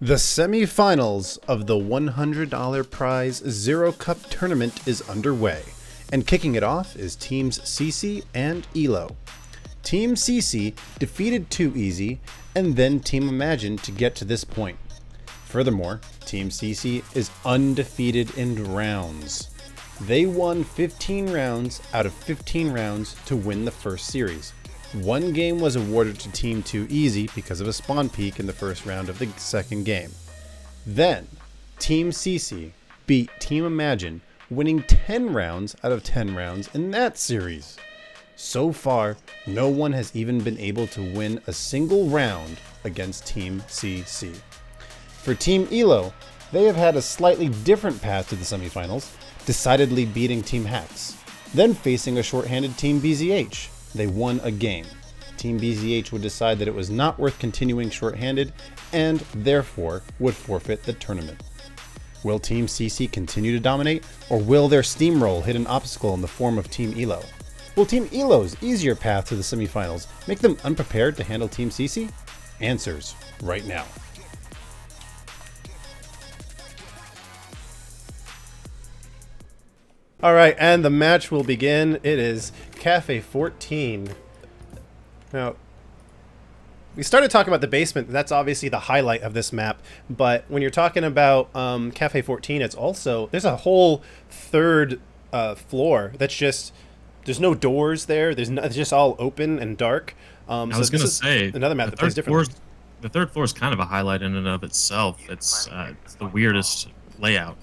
The semi-finals of the $100 prize Zero Cup tournament is underway, and kicking it off is Teams CC and ELO. Team CC defeated 2Easy and then Team Imagine to get to this point. Furthermore, Team CC is undefeated in rounds. They won 15 rounds out of 15 rounds to win the first series. One game was awarded to Team 2Easy because of a spawn peek in the first round of the second game. Then, Team CC beat Team Imagine, winning 10 rounds out of 10 rounds in that series. So far, no one has even been able to win a single round against Team CC. For Team ELO, they have had a slightly different path to the semifinals, decidedly beating Team Hacks, then facing a shorthanded Team BZH. They won a game. Team BZH would decide that it was not worth continuing shorthanded and therefore would forfeit the tournament. Will Team CC continue to dominate, or will their steamroll hit an obstacle in the form of Team ELO? Will Team ELO's easier path to the semifinals make them unprepared to handle Team CC? Answers right now. All right, and the match will begin. It is Cafe 14. Now, we started talking about the basement. That's obviously the highlight of this map. But when you're talking about Cafe 14, it's also, there's a whole third floor that's just, there's no doors there. It's just all open and dark. I was going to say, another map that plays differently. The third floor is kind of a highlight in and of itself. It's the weirdest layout.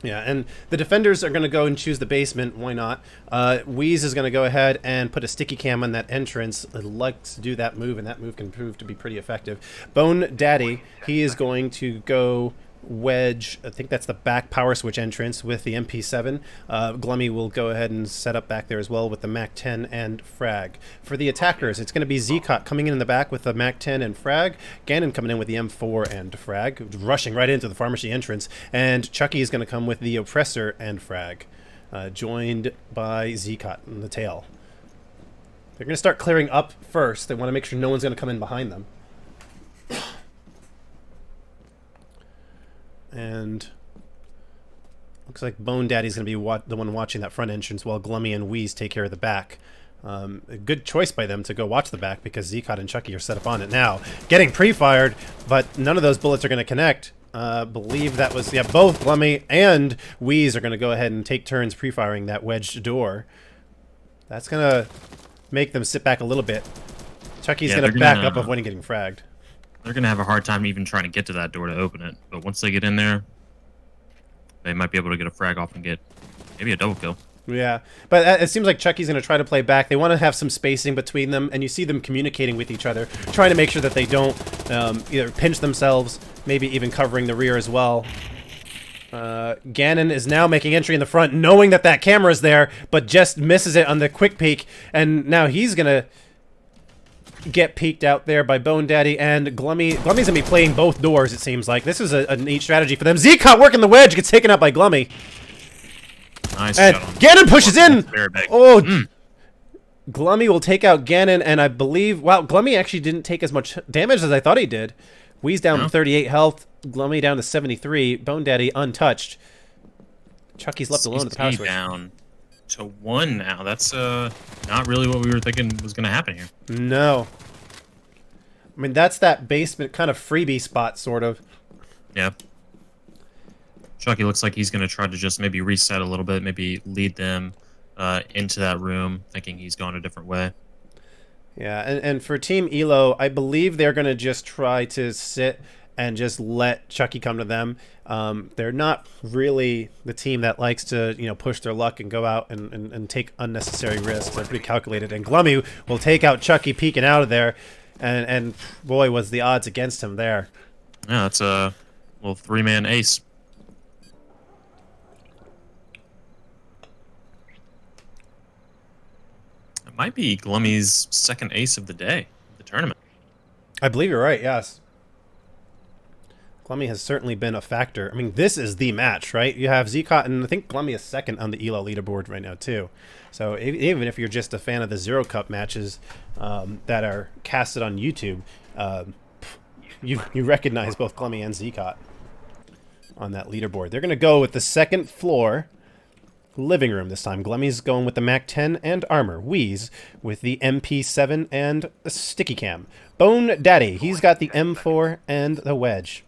Yeah, and the defenders are going to go and choose the basement. Why not? Weaz is going to go ahead and put a sticky cam on that entrance. It likes to do that move, and that move can prove to be pretty effective. BONEDADDY, he is going to go wedge. I think that's the back power switch entrance with the MP7. Gluumy will go ahead and set up back there as well with the MAC-10 and frag. For the attackers, it's going to be Zeqot coming in the back with the MAC-10 and frag. GanoN coming in with the M4 and frag, rushing right into the pharmacy entrance. And Chucky is going to come with the oppressor and frag, joined by Zeqot in the tail. They're going to start clearing up first. They want to make sure no one's going to come in behind them. And looks like BONEDADDY's going to be the one watching that front entrance while Gluumy and Weaz take care of the back. A good choice by them to go watch the back because Zeqot and Chucky are set up on it now. Getting pre-fired, but none of those bullets are going to connect. Believe that was, yeah, both Gluumy and Weaz are going to go ahead and take turns pre-firing that wedged door. That's going to make them sit back a little bit. Chucky's going to back up avoiding getting fragged. They're going to have a hard time even trying to get to that door to open it. But once they get in there, they might be able to get a frag off and get maybe a double kill. Yeah, but it seems like Chucky's going to try to play back. They want to have some spacing between them, and you see them communicating with each other, trying to make sure that they don't either pinch themselves, maybe even covering the rear as well. GanoN is now making entry in the front, knowing that that camera is there, but just misses it on the quick peek, and now he's going to get peeked out there by BONEDADDY, and Gluumy's going to be playing both doors, it seems like. This is a neat strategy for them. Zeqot working the wedge, gets taken out by Gluumy. Nice and shot on GanoN pushes in! Oh, Gluumy will take out GanoN, and I believe, wow, Gluumy actually didn't take as much damage as I thought he did. Weaz down to 38 health, Gluumy down to 73, BONEDADDY untouched. Chucky's left alone at the power switch. Down to 1 now. That's not really what we were thinking was going to happen here. No. I mean, that's that basement kind of freebie spot, sort of. Yeah. Chucky looks like he's going to try to just maybe reset a little bit, maybe lead them into that room, thinking he's gone a different way. Yeah, and for Team ELO, I believe they're going to just try to sit and just let Chucky come to them. They're not really the team that likes to, push their luck and go out and take unnecessary risks. They're pretty calculated. And Gluumy will take out Chucky peeking out of there. And boy, was the odds against him there. Yeah, that's a little three-man ace. It might be Gluumy's second ace of the day, the tournament. I believe you're right, yes. Gluumy has certainly been a factor. I mean, this is the match, right? You have Zeqot, and I think Gluumy is second on the ELO leaderboard right now, too. So even if you're just a fan of the Zero Cup matches that are casted on YouTube, you recognize both Gluumy and Zeqot on that leaderboard. They're going to go with the second floor living room this time. Glummy's going with the MAC-10 and armor. Weaz with the MP7 and a sticky cam. BONEDADDY, he's got the M4 and the wedge.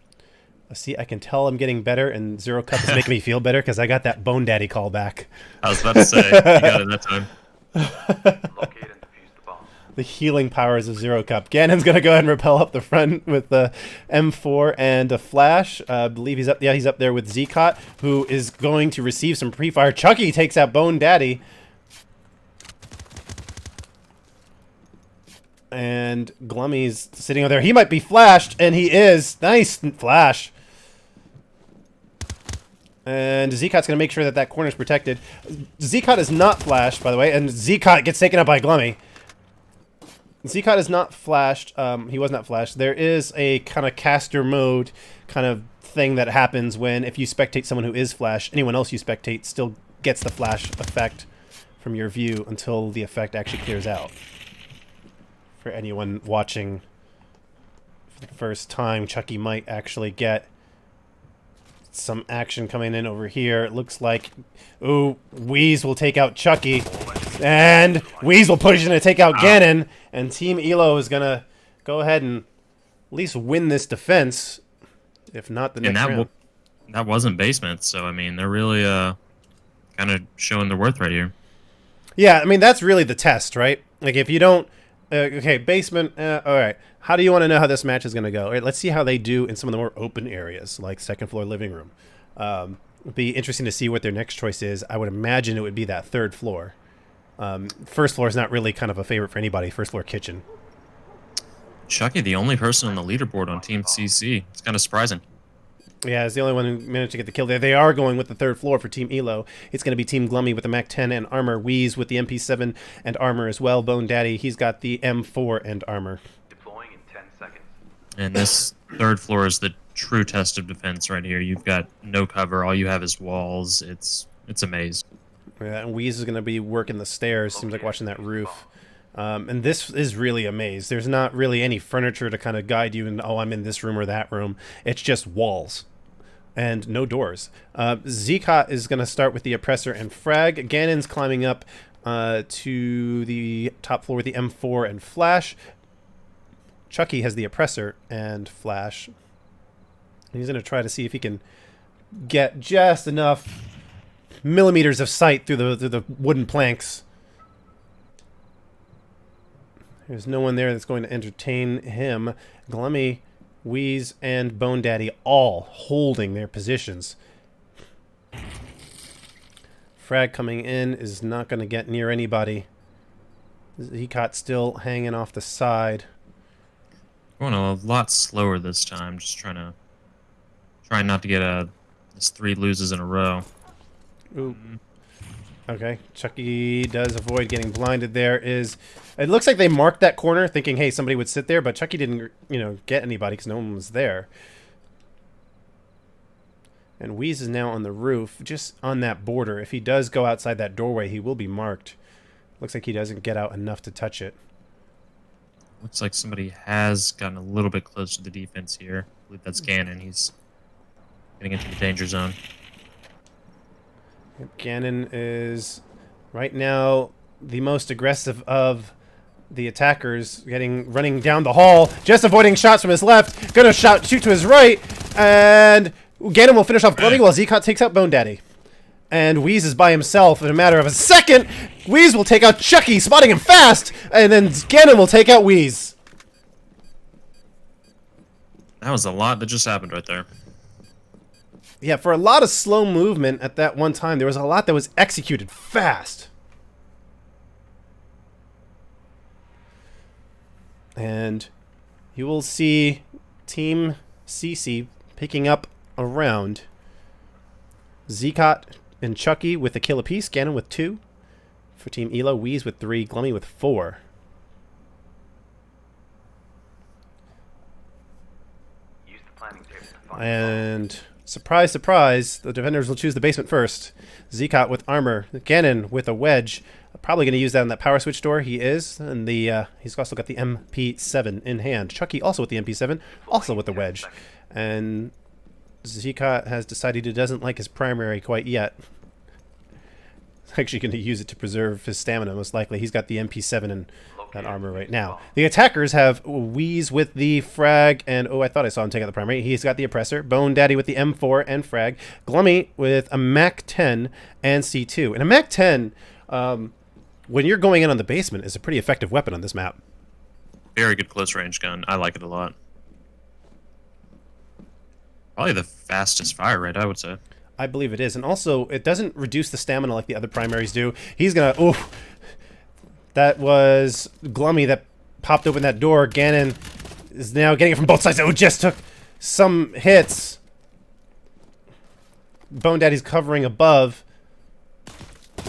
See, I can tell I'm getting better, and ZeroCup is making me feel better because I got that BONEDADDY call back. I was about to say, you got it that time. Locate and defuse the bomb. The healing powers of ZeroCup. GanoN's going to go ahead and rappel up the front with the M4 and a flash. I believe he's up. Yeah, he's up there with Zeqot, who is going to receive some pre-fire. Chucky takes out BONEDADDY. And Glummy's sitting over there. He might be flashed, and he is. Nice flash. And Zeqot's going to make sure that that corner is protected. Zeqot is not flashed, by the way, and Zeqot gets taken up by Gluumy. Zeqot is not flashed. He was not flashed. There is a kind of caster mode kind of thing that happens when if you spectate someone who is flashed, anyone else you spectate still gets the flash effect from your view until the effect actually clears out. For anyone watching for the first time, Chucky might actually get some action coming in over here. It looks like, ooh, Weaz will take out Chucky, and Weaz will push in to take out GanoN, and Team Elo is going to go ahead and at least win this defense, if not the next round. That wasn't basement, so, I mean, they're really kind of showing their worth right here. Yeah, I mean, that's really the test, right? Like, if you don't... okay, basement, all right. How do you want to know how this match is going to go? All right, let's see how they do in some of the more open areas, like second floor living room. It'd be interesting to see what their next choice is. I would imagine it would be that third floor. First floor is not really kind of a favorite for anybody. First floor kitchen. Chucky, the only person on the leaderboard on Team CC. It's kind of surprising. Yeah, it's the only one who managed to get the kill there. They are going with the third floor for Team Elo. It's going to be Team Gluumy with the MAC-10 and armor. Weaz with the MP7 and armor as well. BONEDADDY, he's got the M4 and armor. Deploying in 10 seconds. And this third floor is the true test of defense right here. You've got no cover. All you have is walls. It's a maze. Yeah, and Weaz is going to be working the stairs. Seems like watching that roof. And this is really a maze. There's not really any furniture to kind of guide you in, oh, I'm in this room or that room. It's just walls. And no doors. Zeqot is going to start with the oppressor and frag. GanoN's climbing up to the top floor with the M4 and flash. Chucky has the oppressor and flash. He's going to try to see if he can get just enough millimeters of sight through the wooden planks. There's no one there that's going to entertain him. Gluumy, Weaz, and BONEDADDY all holding their positions. Frag coming in is not going to get near anybody. Zeqot still hanging off the side. Going a lot slower this time. Just trying not to get this 3 loses in a row. Ooh. Okay, Chucky does avoid getting blinded. It looks like they marked that corner thinking, hey, somebody would sit there, but Chucky didn't, get anybody because no one was there. And Weaz is now on the roof, just on that border. If he does go outside that doorway, he will be marked. Looks like he doesn't get out enough to touch it. Looks like somebody has gotten a little bit close to the defense here. I believe that's GanoN. He's getting into the danger zone. GanoN is right now the most aggressive of the attackers, running down the hall, just avoiding shots from his left, gonna shoot to his right, and GanoN will finish off Gluumy while Zeqot takes out BONEDADDY. And Weaz is by himself in a matter of a second. Weaz will take out Chucky, spotting him fast, and then GanoN will take out Weaz. That was a lot that just happened right there. Yeah, for a lot of slow movement at that one time, there was a lot that was executed fast. And you will see Team CC picking up a round. Zeqot and Chucky with a kill apiece. GanoN with 2. For Team Elo, Weaz with 3. Gluumy with 4. planning table to find And surprise, surprise, the defenders will choose the basement first. Zeqot with armor. GanoN with a wedge. Probably going to use that on that power switch door. He is. And he's also got the MP7 in hand. Chucky also with the MP7, also with the wedge. And Zeqot has decided he doesn't like his primary quite yet. He's actually going to use it to preserve his stamina, most likely. He's got the MP7 and that armor right now. The attackers have Weaz with the frag, and I thought I saw him take out the primary. He's got the oppressor. BONEDADDY with the M4 and frag. Gluumy with a Mac 10 and C2. And a Mac 10, when you're going in on the basement, is a pretty effective weapon on this map. Very good close range gun. I like it a lot. Probably the fastest fire rate, I would say. I believe it is. And also, it doesn't reduce the stamina like the other primaries do. He's going to... Oof. That was Gluumy that popped open that door. GanoN is now getting it from both sides. Oh, just took some hits. BONEDADDY's covering above.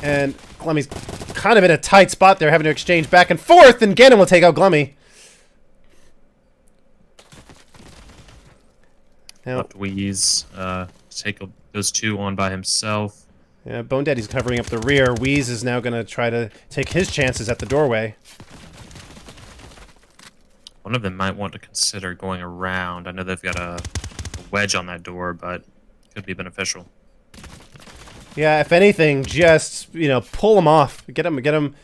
And Gluumy's kind of in a tight spot there, having to exchange back and forth. And GanoN will take out Gluumy. Now, Left Weaz. Take those two on by himself. yeah, BONEDADDY's covering up the rear. Weaz is now going to try to take his chances at the doorway. One of them might want to consider going around. I know they've got a wedge on that door, but could be beneficial. Yeah, if anything, just pull him off, get him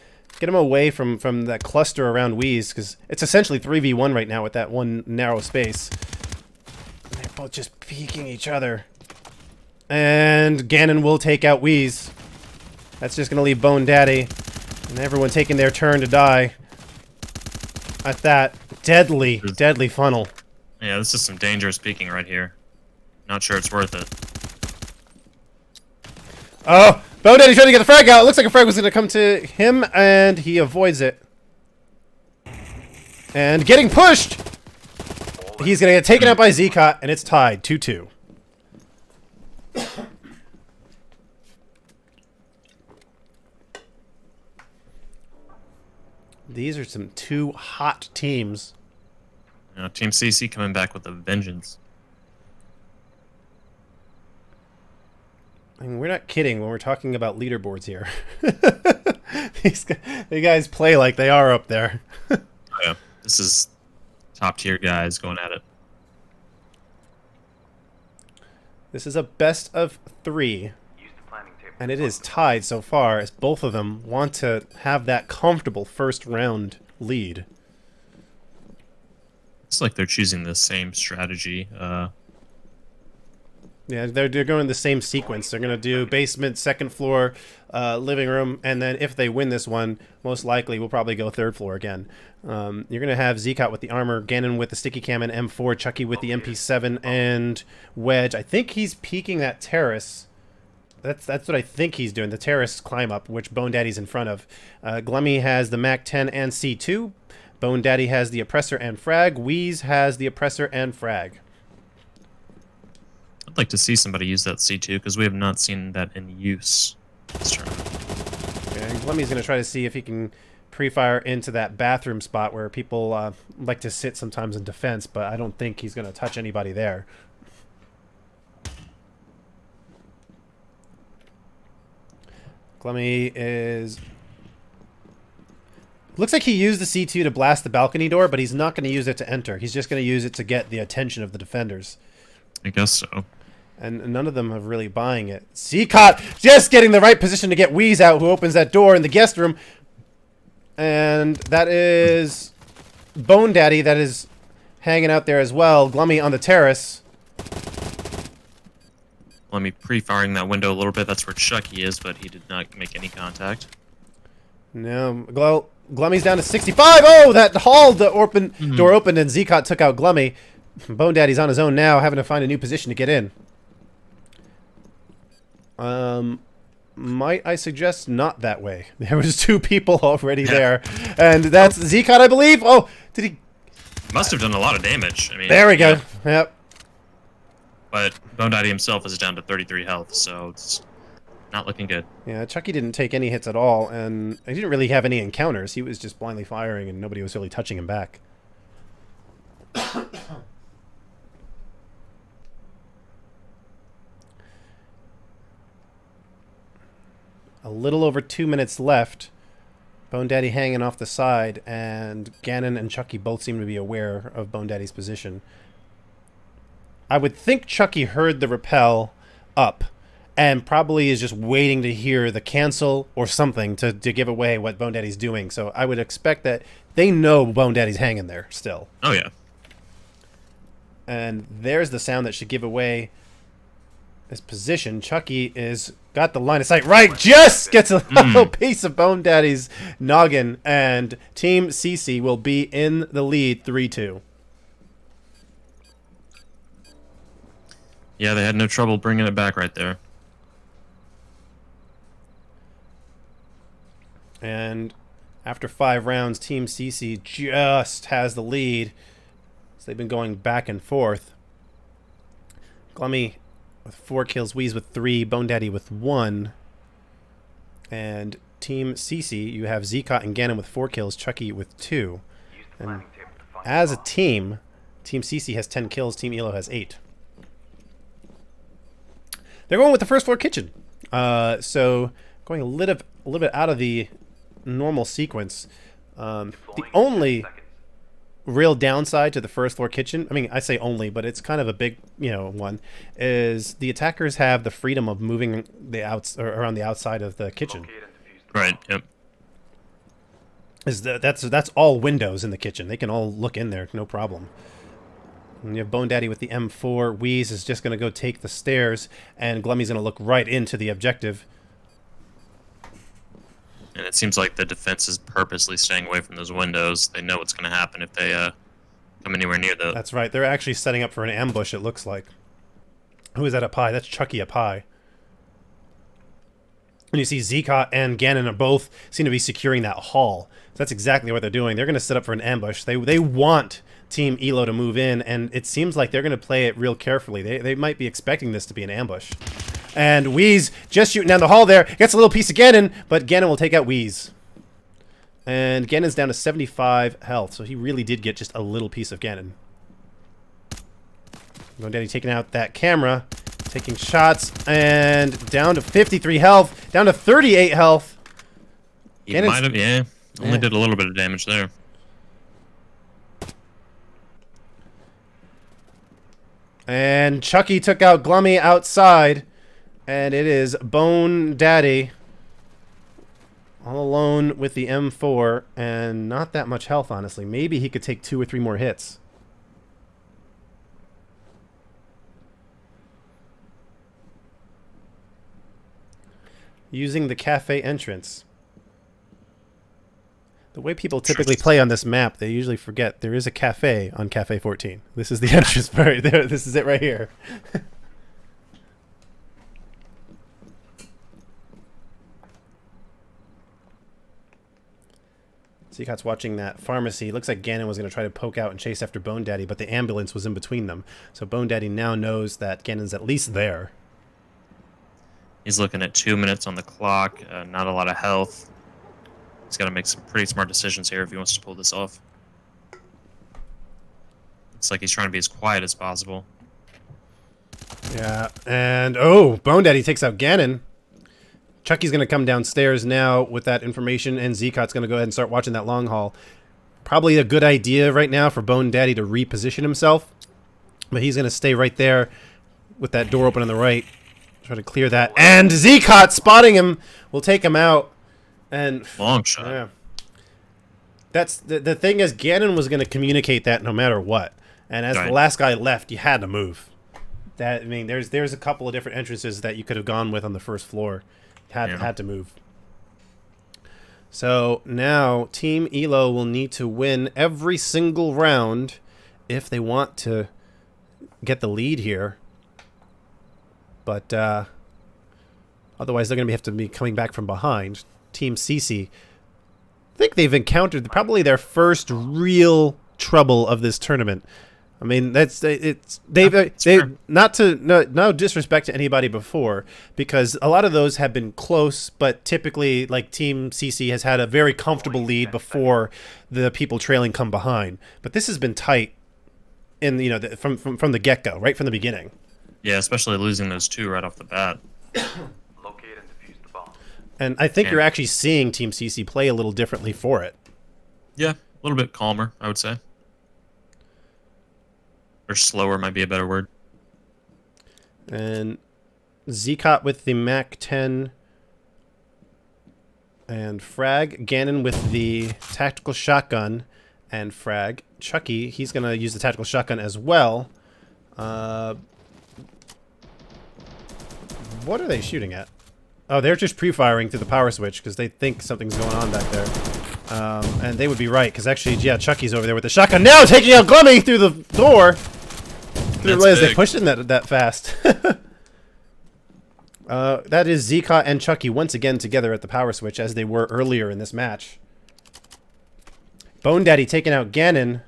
away from that cluster around Weaz, because it's essentially 3v1 right now with that one narrow space. And they're both just peeking each other. And GanoN will take out Weaz. That's just going to leave BONEDADDY. And everyone taking their turn to die. At that deadly, deadly funnel. Yeah, this is some dangerous peeking right here. Not sure it's worth it. Oh! BONEDADDY trying to get the frag out. It looks like a frag was going to come to him, and he avoids it. And getting pushed! He's going to get taken out by Zeqot, and it's tied 2-2. These are some two hot teams. Team CC coming back with a vengeance. I mean, we're not kidding when we're talking about leaderboards here. The guys play like they are up there. Oh, yeah, this is top tier guys going at it. This is a best of 3. use the planning table. And it is tied so far, as both of them want to have that comfortable first round lead. It's like they're choosing the same strategy. Yeah, they're going the same sequence. They're going to do basement, second floor, living room, and then if they win this one, most likely we'll probably go third floor again. You're going to have Zeqot with the armor, GanoN with the sticky cam and M4, Chucky with the MP7 and wedge. I think he's peeking that terrace. That's what I think he's doing, the terrace climb up, which BONEDADDY's in front of. Gluumy has the Mac 10 and C2. BONEDADDY has the oppressor and frag. Weaz has the oppressor and frag. I'd like to see somebody use that C2 because we have not seen that in use this tournament. Okay, and Gluumy's going to try to see if he can pre-fire into that bathroom spot where people like to sit sometimes in defense, but I don't think he's going to touch anybody there. Gluumy is... Looks like he used the C2 to blast the balcony door, but he's not going to use it to enter. He's just going to use it to get the attention of the defenders. I guess so. And none of them are really buying it. Zeqot just getting the right position to get Weaz out, who opens that door in the guest room. And that is BONEDADDY that is hanging out there as well. Gluumy on the terrace. Let me pre-firing that window a little bit. That's where Chucky is, but he did not make any contact. No, Gluumy's down to 65. Oh, that hall door opened and Zeqot took out Gluumy. BONEDADDY's on his own now, having to find a new position to get in. Might I suggest not that way? There was 2 people already there, and that's Zeqot, I believe. Oh, did he? Must have done a lot of damage. I mean, There we go. yeah. Yep. But BONEDADDY himself is down to 33 health, so it's not looking good. Yeah, Chucky didn't take any hits at all, and he didn't really have any encounters. He was just blindly firing, and nobody was really touching him back. a little over 2 minutes left. BONEDADDY hanging off the side, and GanoN and Chucky both seem to be aware of BONEDADDY's position. I would think Chucky heard the rappel up and probably is just waiting to hear the cancel or something to give away what BONEDADDY's doing. So I would expect that they know BONEDADDY's hanging there still. Oh, yeah. And there's the sound that should give away his position. Chucky is got the line of sight right, just gets a little piece of BONEDADDY's noggin, and Team CC will be in the lead 3-2. Yeah, they had no trouble bringing it back right there. And after 5 rounds, Team CC just has the lead. So they've been going back and forth. Gluumy with 4 kills, Weaz with 3, BONEDADDY with 1. And Team CC, you have Zeqot and GanoN with 4 kills, Chucky with 2. And as a team, Team CC has 10 kills, Team ELO has 8. They're going with the first floor kitchen. So going a little bit out of the normal sequence. The only real downside to the first floor kitchen, I mean, I say only, but it's kind of a big, one, is the attackers have the freedom of moving around the outside of the kitchen. Right. Yep. That's all windows in the kitchen. They can all look in there, no problem. And you have BONEDADDY with the M4. Weaz is just going to go take the stairs, and Gluumy's going to look right into the objective. And it seems like the defense is purposely staying away from those windows. They know what's going to happen if they come anywhere near those. That's right. They're actually setting up for an ambush, it looks like. Who is that up high? That's Chucky up high. And you see Zeqot and GanoN are both seem to be securing that hall. So that's exactly what they're doing. They're going to set up for an ambush. They want Team ELO to move in, and it seems like they're going to play it real carefully. They might be expecting this to be an ambush. And Weaz just shooting down the hall there. Gets a little piece of GanoN, but GanoN will take out Weaz. And GanoN's down to 75 health, so he really did get just a little piece of GanoN. BONEDADDY taking out that camera, taking shots, and down to 53 health, down to 38 health. He might have, yeah. Only did a little bit of damage there. And Chucky took out Gluumy outside. And it is BONEDADDY all alone with the M4 and not that much health, honestly. Maybe he could take 2 or 3 more hits. Using the cafe entrance. The way people typically play on this map, they usually forget there is a cafe on Cafe 14. This is the entrance right there. This is it right here. Zeqot's watching that pharmacy. Looks like GanoN was going to try to poke out and chase after BONEDADDY, but the ambulance was in between them. So BONEDADDY now knows that GanoN's at least there. He's looking at 2 minutes on the clock. Not a lot of health. He's got to make some pretty smart decisions here if he wants to pull this off. Looks like he's trying to be as quiet as possible. Yeah, and BONEDADDY takes out GanoN. Chucky's going to come downstairs now with that information, and Zeqot's going to go ahead and start watching that long haul. Probably a good idea right now for BONEDADDY to reposition himself, but he's going to stay right there with that door open on the right. Try to clear that, and Zeqot spotting him will take him out. And long shot. Yeah. That's the thing is, GanoN was going to communicate that no matter what, and as the last guy left, you had to move. That, I mean, there's a couple of different entrances that you could have gone with on the first floor. Had to move. So now Team ELO will need to win every single round if they want to get the lead here. But otherwise they're going to have to be coming back from behind. Team CC, I think they've encountered probably their first real trouble of this tournament. I mean, no disrespect to anybody before, because a lot of those have been close, but typically, like, Team CC has had a very comfortable lead before the people trailing come behind. But this has been tight in from the get-go, right from the beginning. Yeah, especially losing those 2 right off the bat. Locate and defuse the bomb. And I think you're actually seeing Team CC play a little differently for it. Yeah, a little bit calmer, I would say. Or slower might be a better word. And Zeqot with the MAC-10 and frag. GanoN with the tactical shotgun and frag. Chucky, he's going to use the tactical shotgun as well. What are they shooting at? Oh, they're just pre-firing through the power switch because they think something's going on back there. And they would be right, because actually, yeah, Chucky's over there with the shotgun now, taking out Gluumy through the door. Didn't realize they pushed in that fast. That is Zeqot and Chucky once again together at the power switch, as they were earlier in this match. BONEDADDY taking out GanoN.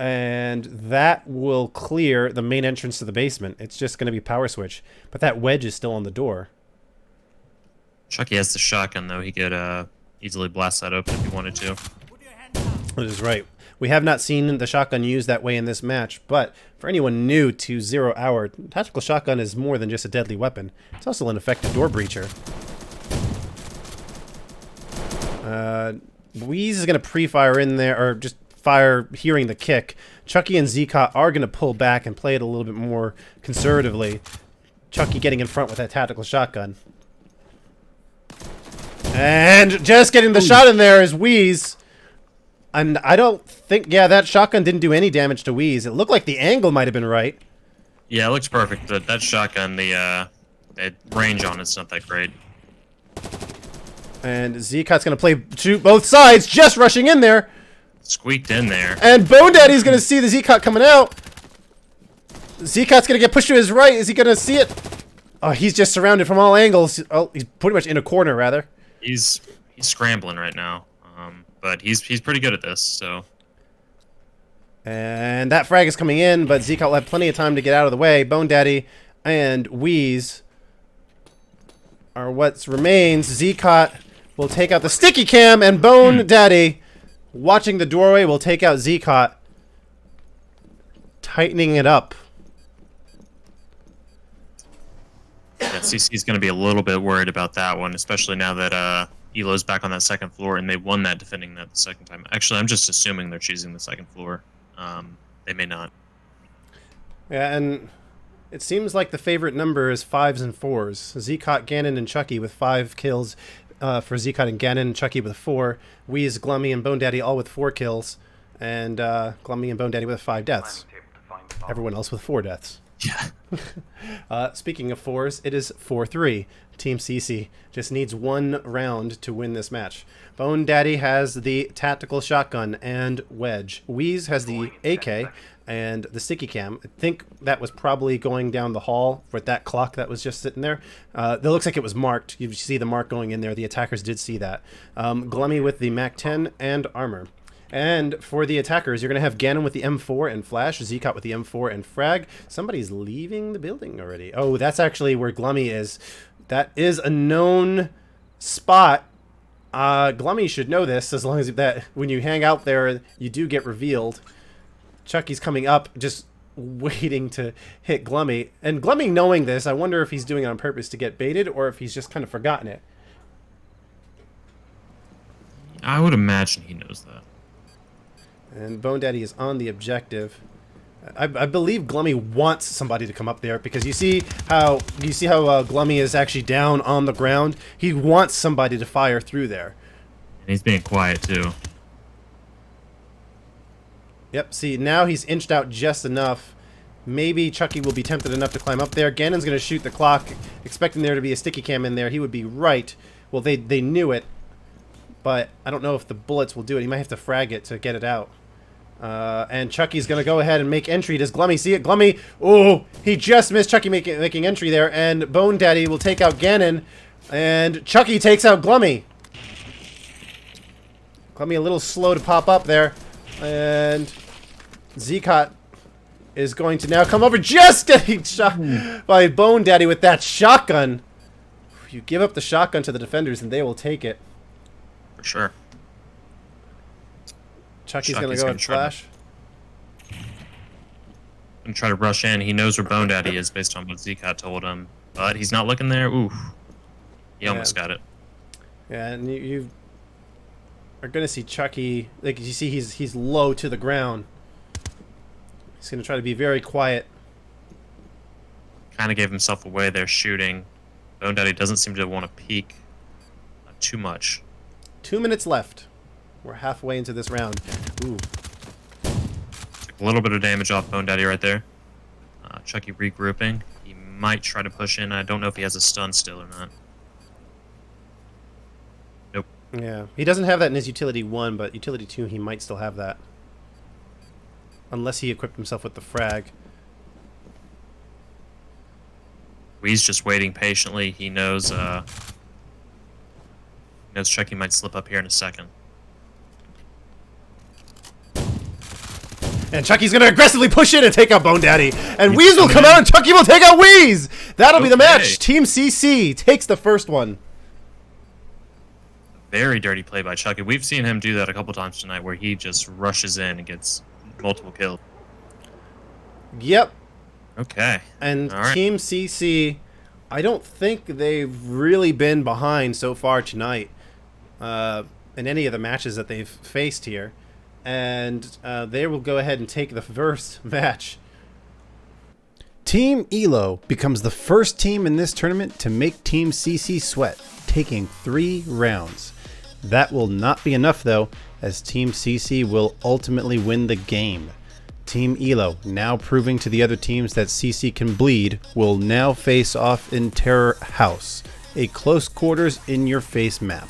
And that will clear the main entrance to the basement. It's just going to be power switch. But that wedge is still on the door. Chucky has the shotgun, though. He could easily blast that open if he wanted to. That is right. We have not seen the shotgun used that way in this match, but for anyone new to 0 Hour, tactical shotgun is more than just a deadly weapon. It's also an effective door breacher. Weaz is going to pre-fire in there, or just fire hearing the kick. Chucky and Zeqot are going to pull back and play it a little bit more conservatively. Chucky getting in front with that tactical shotgun. And just getting the shot in there is Weaz. And I don't think... Yeah, that shotgun didn't do any damage to Weaz. It looked like the angle might have been right. Yeah, it looks perfect. That shotgun, the range on it's not that great. And Zeqot's going to shoot both sides, just rushing in there. Squeaked in there. And BONEDADDY's going to see the Zeqot coming out. Zeqot's going to get pushed to his right. Is he going to see it? Oh, he's just surrounded from all angles. Oh, he's pretty much in a corner, rather. He's scrambling right now. But he's pretty good at this, so. And that frag is coming in, but Zeqot will have plenty of time to get out of the way. BONEDADDY and Weaz are what remains. Zeqot will take out the sticky cam, and BONEDADDY, watching the doorway, will take out Zeqot, tightening it up. Yeah, CC's going to be a little bit worried about that one, especially now that Elo's back on that second floor, and they won that defending that the second time. Actually, I'm just assuming they're choosing the second floor. They may not. Yeah, and it seems like the favorite number is 5s and 4s. Zeqot, GanoN, and Chucky with 5 kills for Zeqot and GanoN, Chucky with 4. Weaz, Gluumy, and BONEDADDY all with 4 kills. And Gluumy and BONEDADDY with 5 deaths. Everyone else with 4 deaths. Yeah. Speaking of 4s, it is 4-3. Team CC just needs 1 round to win this match. BONEDADDY has the tactical shotgun and wedge. Weaz has the AK and the sticky cam. I think that was probably going down the hall with that clock that was just sitting there. That looks like it was marked. You see the mark going in there. The attackers did see that. Gluumy with the MAC-10 and armor. And for the attackers, you're going to have GanoN with the M4 and flash, Zeqot with the M4 and frag. Somebody's leaving the building already. Oh, that's actually where Gluumy is. That is a known spot. Gluumy should know this, as long as that when you hang out there, you do get revealed. Chucky's coming up, just waiting to hit Gluumy. And Gluumy knowing this, I wonder if he's doing it on purpose to get baited, or if he's just kind of forgotten it. I would imagine he knows that. And BONEDADDY is on the objective. I believe Gluumy wants somebody to come up there, because you see how Gluumy is actually down on the ground. He wants somebody to fire through there. And he's being quiet too. Yep. See, now he's inched out just enough. Maybe Chucky will be tempted enough to climb up there. GanoN's going to shoot the clock, expecting there to be a sticky cam in there. He would be right. Well, they knew it, but I don't know if the bullets will do it. He might have to frag it to get it out. And Chucky's going to go ahead and make entry. Does Gluumy see it? Gluumy, oh, he just missed Chucky making entry there. And BONEDADDY will take out GanoN. And Chucky takes out Gluumy. Gluumy a little slow to pop up there. And Zeqot is going to now come over, just getting shot by BONEDADDY with that shotgun. If you give up the shotgun to the defenders, and they will take it. For sure. Chucky's going to go and flash. And try to rush in. He knows where BONEDADDY is based on what Zeqot told him. But he's not looking there. Ooh. He almost got it. Yeah, and you are going to see Chucky. Like you see, he's low to the ground. He's going to try to be very quiet. Kind of gave himself away there shooting. BONEDADDY doesn't seem to want to peek too much. 2 minutes left. We're halfway into this round. Ooh. Took a little bit of damage off BONEDADDY right there. Chucky regrouping. He might try to push in. I don't know if he has a stun still or not. Nope. Yeah, he doesn't have that in his utility 1, but utility 2 he might still have that. Unless he equipped himself with the frag. Weaz just waiting patiently. He knows Chucky might slip up here in a second. And Chucky's going to aggressively push in and take out BONEDADDY. And Weaz will come out and Chucky will take out Weaz. That'll be the match. Team CC takes the first one. Very dirty play by Chucky. We've seen him do that a couple times tonight where he just rushes in and gets multiple kills. Yep. Okay. And all right. Team CC, I don't think they've really been behind so far tonight in any of the matches that they've faced here. And they will go ahead and take the first match. Team ELO becomes the first team in this tournament to make Team CC sweat, taking 3 rounds. That will not be enough though, as Team CC will ultimately win the game. Team ELO, now proving to the other teams that CC can bleed, will now face off in Terror House, a close quarters in-your-face map.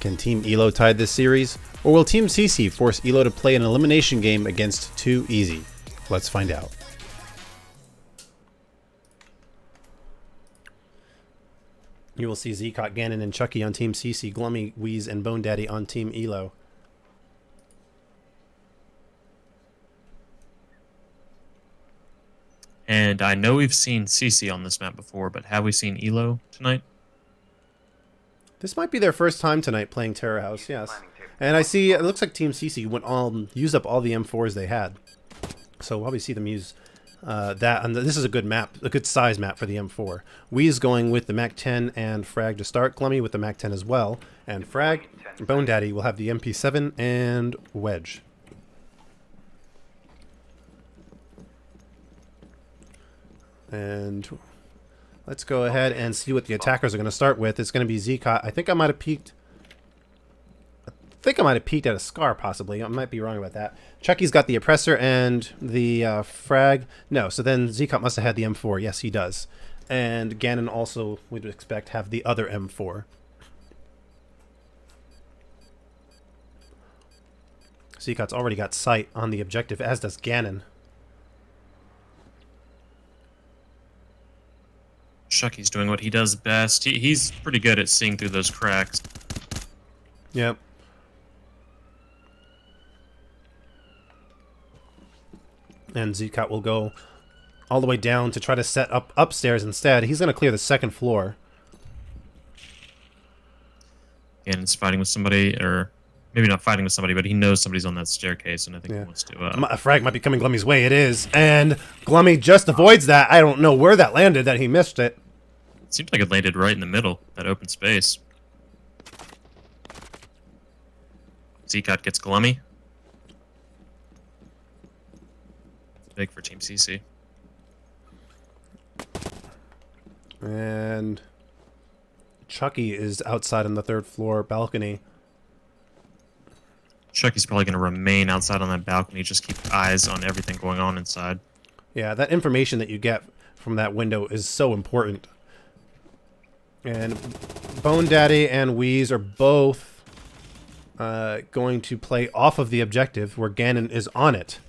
Can Team ELO tie this series, or will Team CC force ELO to play an elimination game against Too Easy? Let's find out. You will see Zeqot, GanoN, and Chucky on Team CC, Gluumy, Weaz, and BONEDADDY on Team ELO. And I know we've seen CC on this map before, but have we seen ELO tonight? This might be their first time tonight playing Terror House, yes. And I see it looks like Team CC used up all the M4s they had. So while we see them use that, and this is a good map, a good size map for the M4. Weaz going with the MAC-10 and Frag to start, Gluumy with the MAC-10 as well, and Frag, BONEDADDY will have the MP7 and Wedge. And let's go ahead and see what the attackers are going to start with. It's going to be Zeqot. I think I might have peeked. I think I might have peeked at a Scar, possibly. I might be wrong about that. Chucky's got the Oppressor and the Frag. No, so then Zeqot must have had the M4. Yes, he does. And GanoN also, we'd expect, have the other M4. Zeqot's already got sight on the objective, as does GanoN. Chucky's doing what he does best. He's pretty good at seeing through those cracks. Yep. And Zeqot will go all the way down to try to set up upstairs instead. He's going to clear the second floor. And it's fighting with somebody, or maybe not fighting with somebody, but he knows somebody's on that staircase, and I think he wants to... A frag might be coming Glummy's way. It is. And Gluumy just avoids that. I don't know where that landed, that he missed it. It seems like it landed right in the middle, that open space. Zeqot gets Gluumy. It's big for Team CC. And Chucky is outside on the 3rd floor balcony. Chucky's probably going to remain outside on that balcony, just keep eyes on everything going on inside. Yeah, that information that you get from that window is so important. And BONEDADDY and Weaz are both going to play off of the objective where GanoN is on it.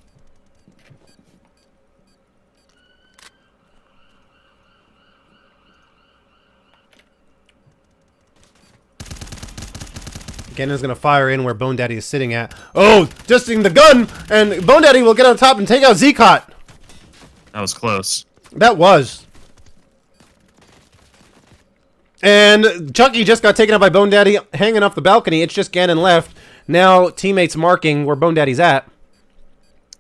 GanoN's going to fire in where BONEDADDY is sitting at. Oh, adjusting the gun! And BONEDADDY will get on top and take out Zeqot! That was close. That was. And Chucky just got taken out by BONEDADDY hanging off the balcony. It's just GanoN left. Now teammates marking where BONEDADDY's at.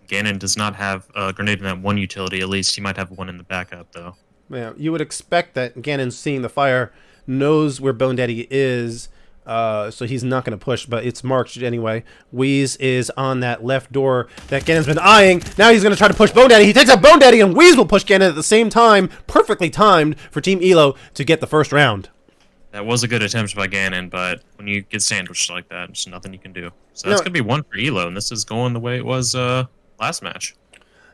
GanoN does not have a grenade in that one utility, at least. He might have one in the backup, though. Yeah, you would expect that GanoN, seeing the fire, knows where BONEDADDY is, so he's not going to push, but it's marked anyway. Weaz is on that left door that GanoN's been eyeing. Now he's going to try to push BONEDADDY. He takes out BONEDADDY, and Weaz will push GanoN at the same time. Perfectly timed for Team Elo to get the first round. That was a good attempt by GanoN, but when you get sandwiched like that, there's nothing you can do. So that's going to be one for Elo, and this is going the way it was last match.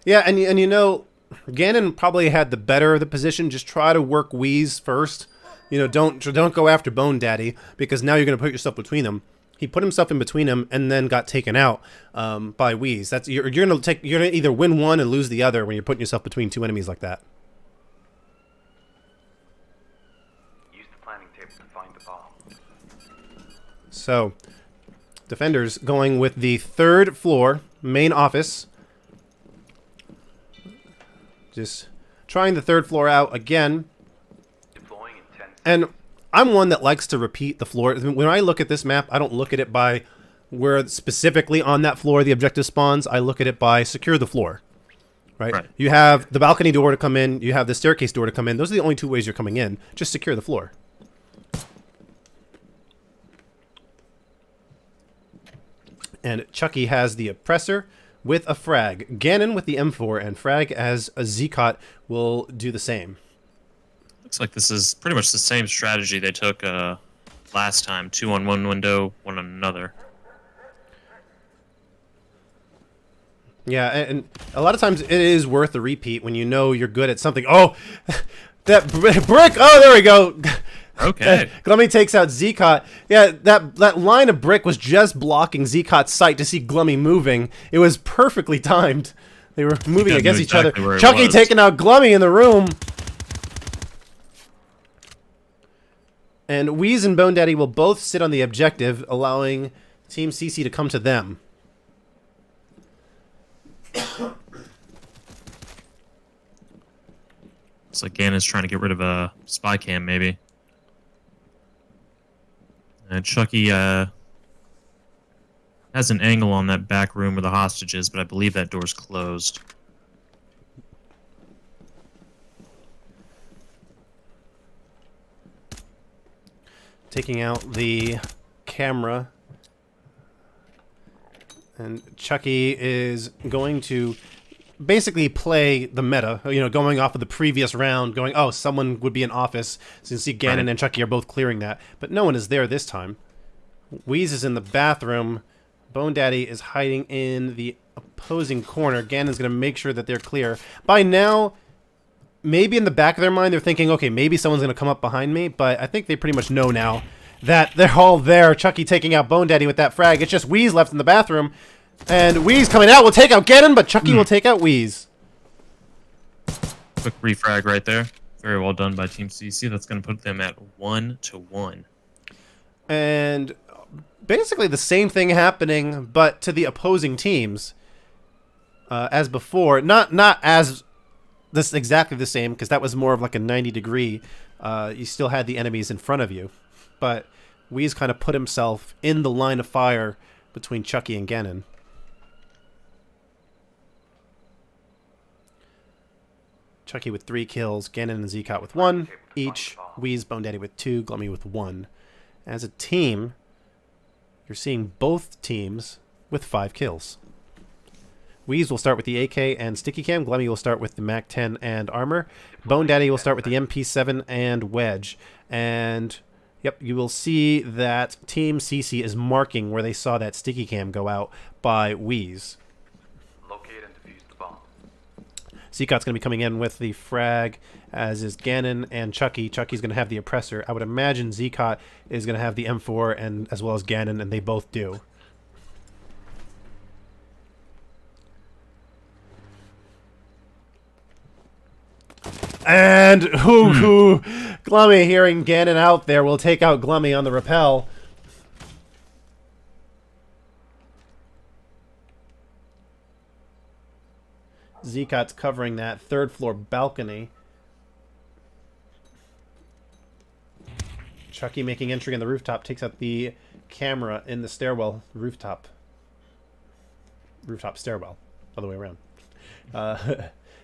Yeah, and you know, GanoN probably had the better of the position. Just try to work Weaz first. You know, don't go after BONEDADDY, because now you're going to put yourself between them. He put himself in between them and then got taken out by Weaz. That's you're going to either win one and lose the other when you're putting yourself between two enemies like that. Use the planning table to find the bomb. So, defenders going with the third floor main office. Just trying the third floor out again. Deploying in 10 seconds. And I'm one that likes to repeat the floor. When I look at this map, I don't look at it by where specifically on that floor the objective spawns. I look at it by secure the floor. Right? You have the balcony door to come in. You have the staircase door to come in. Those are the only two ways you're coming in. Just secure the floor. And Chucky has the oppressor with a frag. GanoN with the M4, and frag as a Zeqot will do the same. Looks like this is pretty much the same strategy they took last time. 2 on one window, 1 on another. Yeah, and a lot of times it is worth a repeat when you know you're good at something. Oh, that brick! Oh, there we go. Okay. Gluumy takes out Zeqot. Yeah, that line of brick was just blocking Zeqot's sight to see Gluumy moving. It was perfectly timed. They were moving against each other. Chucky taking out Gluumy in the room. And Weaz and BONEDADDY will both sit on the objective, allowing Team CC to come to them. Looks like GanoN's trying to get rid of a spy cam, maybe. And Chucky has an angle on that back room where the hostage is, but I believe that door's closed. Taking out the camera. And Chucky is going to basically play the meta, you know, going off of the previous round, going, oh, someone would be in office. So you see GanoN and Chucky are both clearing that. But no one is there this time. Weaz is in the bathroom. BONEDADDY is hiding in the opposing corner. GanoN's going to make sure that they're clear. By now, maybe in the back of their mind, they're thinking, okay, maybe someone's going to come up behind me. But I think they pretty much know now that they're all there. Chucky taking out BONEDADDY with that frag. It's just Weaz left in the bathroom. And Weaz coming out will take out GanoN, but Chucky will take out Weaz. Quick refrag right there. Very well done by Team CC. That's going to put them at 1-1. And basically the same thing happening, but to the opposing teams as before. Not as this exactly the same, because that was more of like a 90-degree. You still had the enemies in front of you, but Weaz kind of put himself in the line of fire between Chucky and GanoN. Chucky with 3 kills, GanoN and Zeqot with 1 each, Weaz, BONEDADDY with 2, Gluumy with 1. As a team, you're seeing both teams with 5 kills. Weaz will start with the AK and Sticky Cam, Gluumy will start with the MAC-10 and armor, BONEDADDY will start with the MP7 and Wedge. And yep, you will see that Team CC is marking where they saw that Sticky Cam go out by Weaz. Locate and defuse the bomb. Zeqot's going to be coming in with the frag, as is GanoN and Chucky. Chucky's going to have the oppressor. I would imagine Zeqot is going to have the M4 and as well as GanoN, and they both do. And Gluumy, hearing GanoN out there, will take out Gluumy on the rappel. Zeqot's covering that third floor balcony. Chucky making entry on the rooftop, takes out the camera in the stairwell, rooftop stairwell, other way around.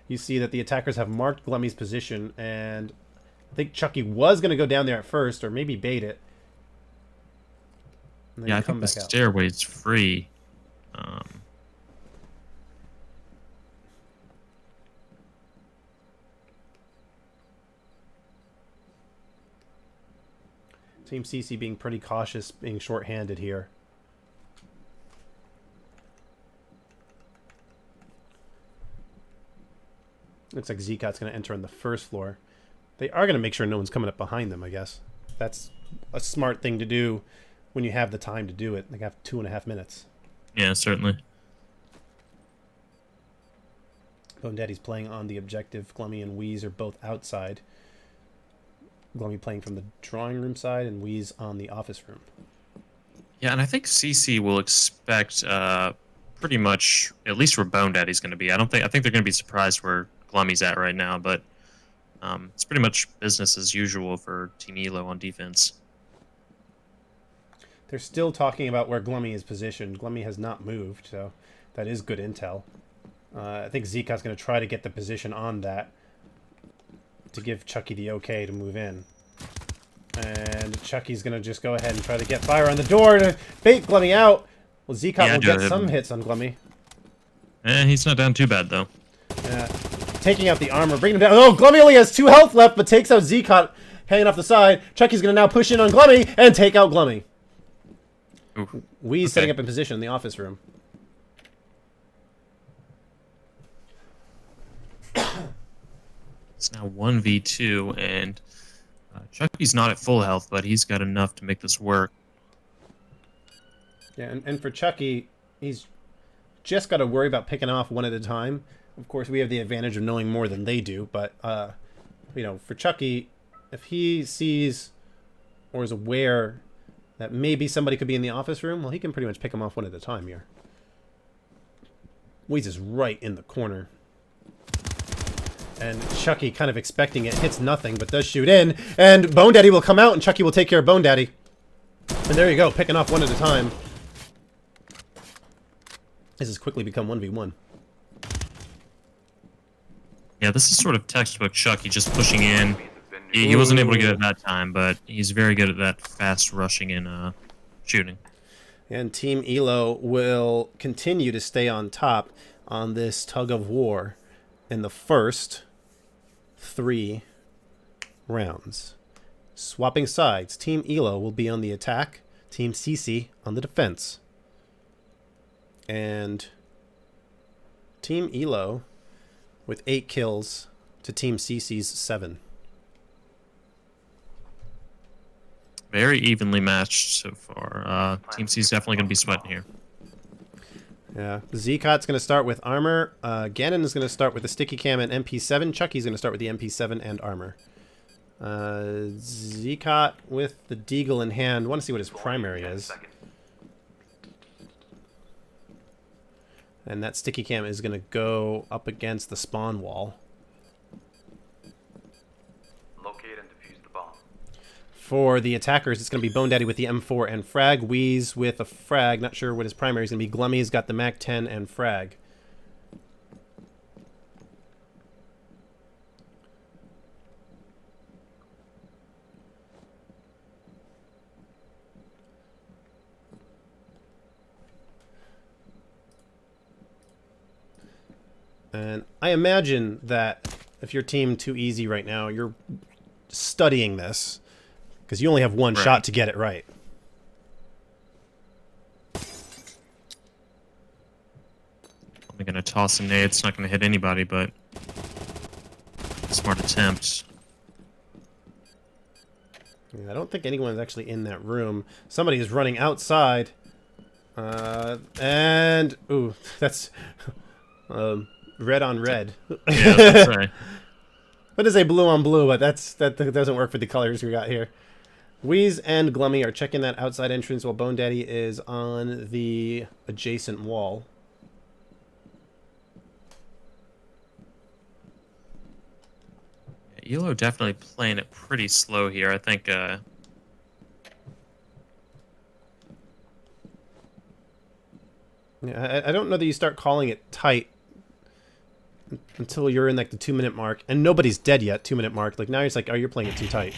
you see that the attackers have marked Gluumy's position, and I think Chucky was going to go down there at first, or maybe bait it. And then Yeah, I come think the back out. stairway's free. Team CC being pretty cautious, being short-handed here. Looks like Zeqot's going to enter on the first floor. They are going to make sure no one's coming up behind them, I guess. That's a smart thing to do when you have the time to do it. They have 2.5 minutes. Yeah, certainly. BONEDADDY's playing on the objective. Gluumy and Weaz are both outside. Gluumy playing from the drawing room side and Weaz on the office room. Yeah, and I think CC will expect pretty much at least where BONEDADDY's going to be. I think they're going to be surprised where Gluumy's at right now, but it's pretty much business as usual for Team Elo on defense. They're still talking about where Gluumy is positioned. Gluumy has not moved, so that is good intel. I think Zeqot's going to try to get the position on that to give Chucky the okay to move in. And Chucky's going to just go ahead and try to get fire on the door to bait Gluumy out. Well, Zeqot will get some hits on Gluumy. He's not down too bad, though. Taking out the armor, bringing him down. Oh, Gluumy only has 2 health left, but takes out Zeqot hanging off the side. Chucky's going to now push in on Gluumy and take out Gluumy. Weaz setting up in position in the office room. It's now 1v2, and Chucky's not at full health, but he's got enough to make this work. Yeah, and for Chucky, he's just got to worry about picking off one at a time. Of course, we have the advantage of knowing more than they do, but, you know, for Chucky, if he sees or is aware that maybe somebody could be in the office room, well, he can pretty much pick them off one at a time here. Weaz is right in the corner. And Chucky, kind of expecting it, hits nothing, but does shoot in. And BONEDADDY will come out, and Chucky will take care of BONEDADDY. And there you go, picking off one at a time. This has quickly become 1v1. Yeah, this is sort of textbook Chucky just pushing in. He wasn't able to get it that time, but he's very good at that fast rushing and shooting. And Team Elo will continue to stay on top on this tug of war in the first 3 rounds. Swapping sides, Team Elo will be on the attack, Team CC on the defense. And Team Elo with 8 kills to Team CC's 7. Very evenly matched so far. Team C is definitely going to be sweating here. Yeah, Zeqot's going to start with armor. GanoN is going to start with the sticky cam and MP7. Chucky's going to start with the MP7 and armor. Zeqot with the deagle in hand. I want to see what his primary is. And that sticky cam is going to go up against the spawn wall. Locate and defuse the bomb. For the attackers, it's going to be BONEDADDY with the M4 and frag. Weaz with a frag. Not sure what his primary is going to be. Gluumy's got the MAC-10 and frag. And I imagine that if your team too easy right now, you're studying this because you only have one shot to get it right. I'm going to toss a nade. It's not going to hit anybody, but smart attempt. Yeah, I don't think anyone's actually in that room. Somebody is running outside. And ooh, that's red on red. Yeah, that's right. What is a blue on blue? But that doesn't work for the colors we got here. Weaz and Gluumy are checking that outside entrance while BONEDADDY is on the adjacent wall. Elo definitely playing it pretty slow here. I think Yeah, I don't know that you start calling it tight until you're in like the 2-minute mark, and nobody's dead yet. 2-minute mark. Like now you're just like, oh, you're playing it too tight.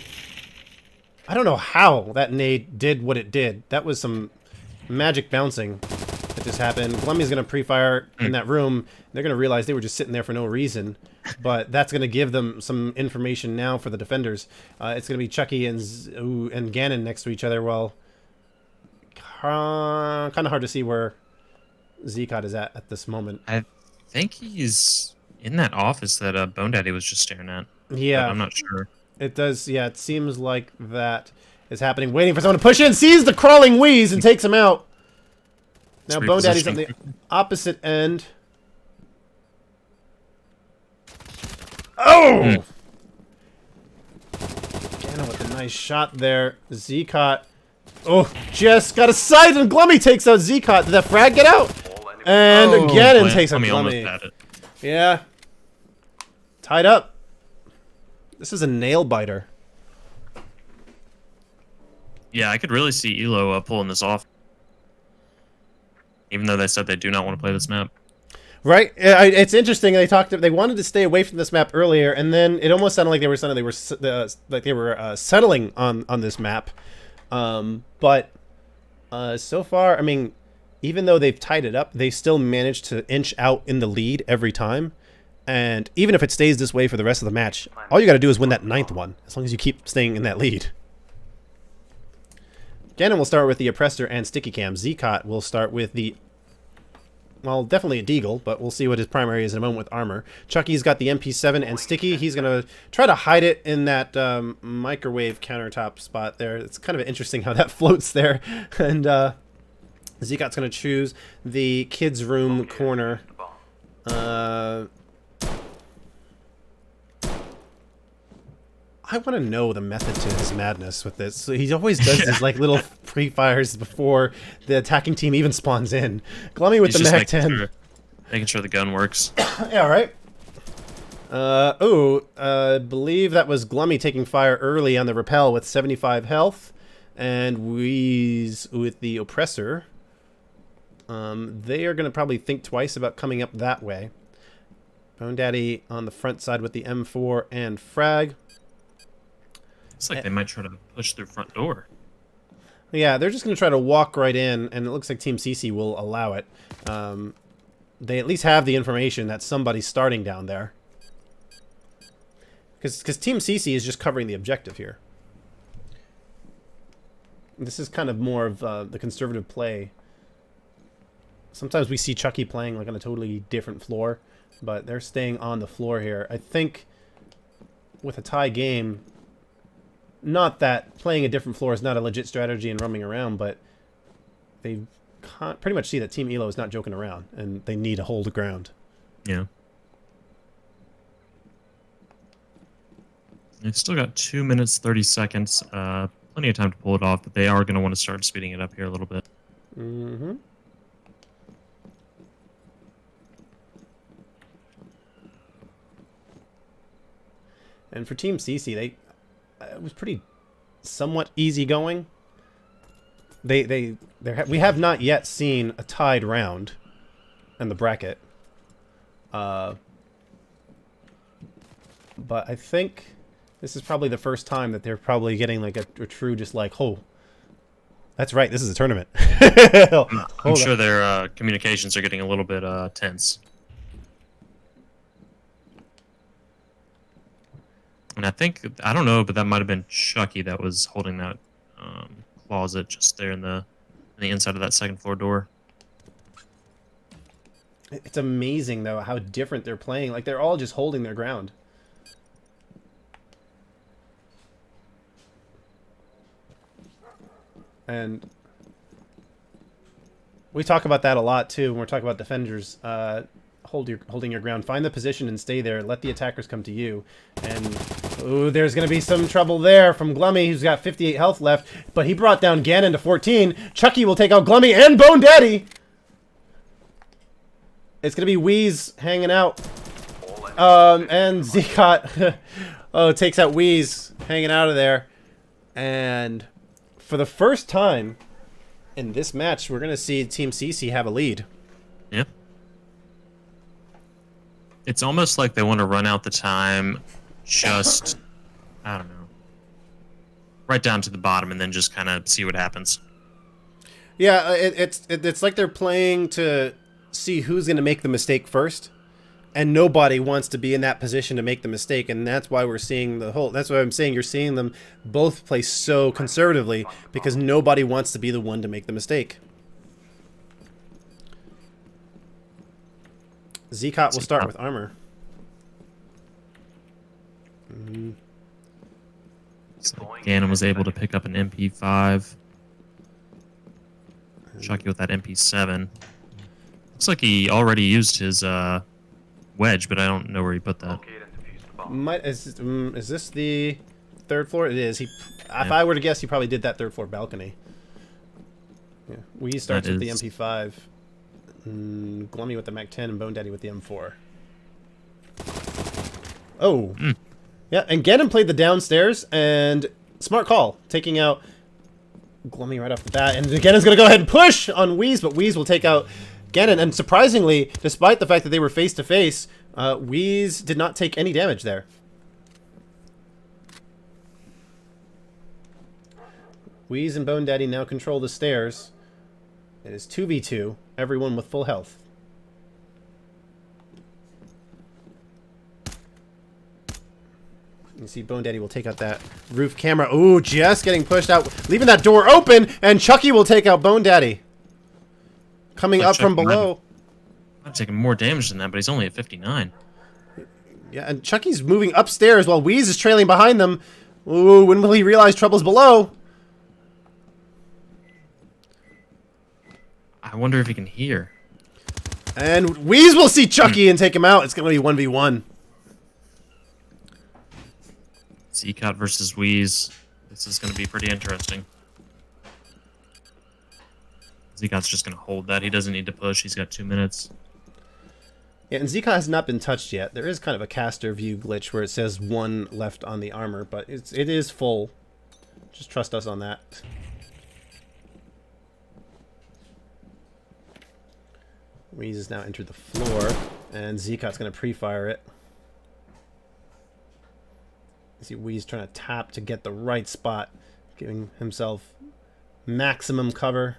I don't know how that nade did what it did. That was some magic bouncing that just happened. Gluumy's gonna pre-fire in that room. They're gonna realize they were just sitting there for no reason. But that's gonna give them some information now for the defenders. It's gonna be Chucky and GanoN next to each other. Well, kind of hard to see where Zeqot is at this moment. I think he's in that office that BONEDADDY was just staring at. Yeah, I'm not sure. It does. Yeah, it seems like that is happening. Waiting for someone to push in, sees the crawling Weaz and takes him out. Now BONEDADDY's on the opposite end. Oh! GanoN with a nice shot there. Zeqot. Oh, just got a sight, and Gluumy takes out Zeqot. Did that frag get out? And GanoN takes out Gluumy. Yeah. Tied up. This is a nail biter. Yeah, I could really see Elo pulling this off. Even though they said they do not want to play this map. Right? It's interesting. They wanted to stay away from this map earlier, and then it almost sounded like they were settling on this map. But so far, I mean, even though they've tied it up, they still managed to inch out in the lead every time. And even if it stays this way for the rest of the match, all you got to do is win that 9th one, as long as you keep staying in that lead. GanoN will start with the Oppressor and Sticky Cam. Zeqot will start with the, well, definitely a Deagle, but we'll see what his primary is in a moment with armor. Chucky's got the MP7 and Sticky. He's going to try to hide it in that microwave countertop spot there. It's kind of interesting how that floats there. And Zeqot's going to choose the kids' room corner. I want to know the method to his madness with this. So he always does these like little pre-fires before the attacking team even spawns in. Gluumy with the Mag 10. Making sure the gun works. Yeah, right. I believe that was Gluumy taking fire early on the rappel with 75 health. And Weaz with the Oppressor. They are going to probably think twice about coming up that way. BONEDADDY on the front side with the M4 and frag. Looks like they might try to push through front door. Yeah, they're just going to try to walk right in, and it looks like Team CC will allow it. They at least have the information that somebody's starting down there. Because Team CC is just covering the objective here. This is kind of more of the conservative play. Sometimes we see Chucky playing like on a totally different floor, but they're staying on the floor here. I think with a tie game, not that playing a different floor is not a legit strategy and roaming around, but they can't pretty much see that Team Elo is not joking around, and they need to hold ground. Yeah. They've still got 2 minutes, 30 seconds. Plenty of time to pull it off, but they are going to want to start speeding it up here a little bit. Mm-hmm. And for Team CC, it was pretty somewhat easygoing. We have not yet seen a tied round in the bracket. But I think this is probably the first time that they're probably getting like a true just like, oh, that's right, this is a tournament. I'm sure their communications are getting a little bit tense. And I don't know, but that might have been Chucky that was holding that closet just there in the inside of that second floor door. It's amazing, though, how different they're playing. Like, they're all just holding their ground. And we talk about that a lot, too, when we're talking about defenders. Holding your ground. Find the position and stay there. Let the attackers come to you. And ooh, there's going to be some trouble there from Gluumy, who's got 58 health left. But he brought down GanoN to 14. Chucky will take out Gluumy and BONEDADDY. It's going to be Weaz hanging out. And Zeqot takes out Weaz hanging out of there. And for the first time in this match, we're going to see Team CC have a lead. Yep. It's almost like they want to run out the time, just I don't know, right down to the bottom, and then just kind of see what happens. Yeah, it's like they're playing to see who's going to make the mistake first, and nobody wants to be in that position to make the mistake, and that's why we're seeing the whole. That's why I'm saying you're seeing them both play so conservatively because nobody wants to be the one to make the mistake. Zeqot will start with armor. So GanoN was able to pick up an MP5. Chucky with that MP7. Looks like he already used his wedge, but I don't know where he put that. Locate and defuse the bomb. Is this the third floor? It is. If I were to guess, he probably did that third floor balcony. Yeah. Weaz starts with the MP5. Gluumy with the Mac-10 and BONEDADDY with the M4. Oh. Yeah, and GanoN played the downstairs, and smart call, taking out Gluumy right off the bat. And GanoN's going to go ahead and push on Weaz, but Weaz will take out GanoN. And surprisingly, despite the fact that they were face-to-face, Weaz did not take any damage there. Weaz and BONEDADDY now control the stairs. It is 2v2, everyone with full health. You see BONEDADDY will take out that roof camera. Ooh, just getting pushed out, leaving that door open, and Chucky will take out BONEDADDY. Coming up from below. I'm taking more damage than that, but he's only at 59. Yeah, and Chucky's moving upstairs while Weaz is trailing behind them. Ooh, when will he realize trouble's below? I wonder if he can hear. And Weaz will see Chucky and take him out. It's going to be 1v1. Zeqot versus Weaz. This is going to be pretty interesting. Zeqot's just going to hold that. He doesn't need to push. He's got 2 minutes. Yeah, and Zeqot has not been touched yet. There is kind of a caster view glitch where it says 1 left on the armor, but it is full. Just trust us on that. Weaz has now entered the floor, and Zeqot's going to pre-fire it. You see Weaz trying to tap to get the right spot, giving himself maximum cover.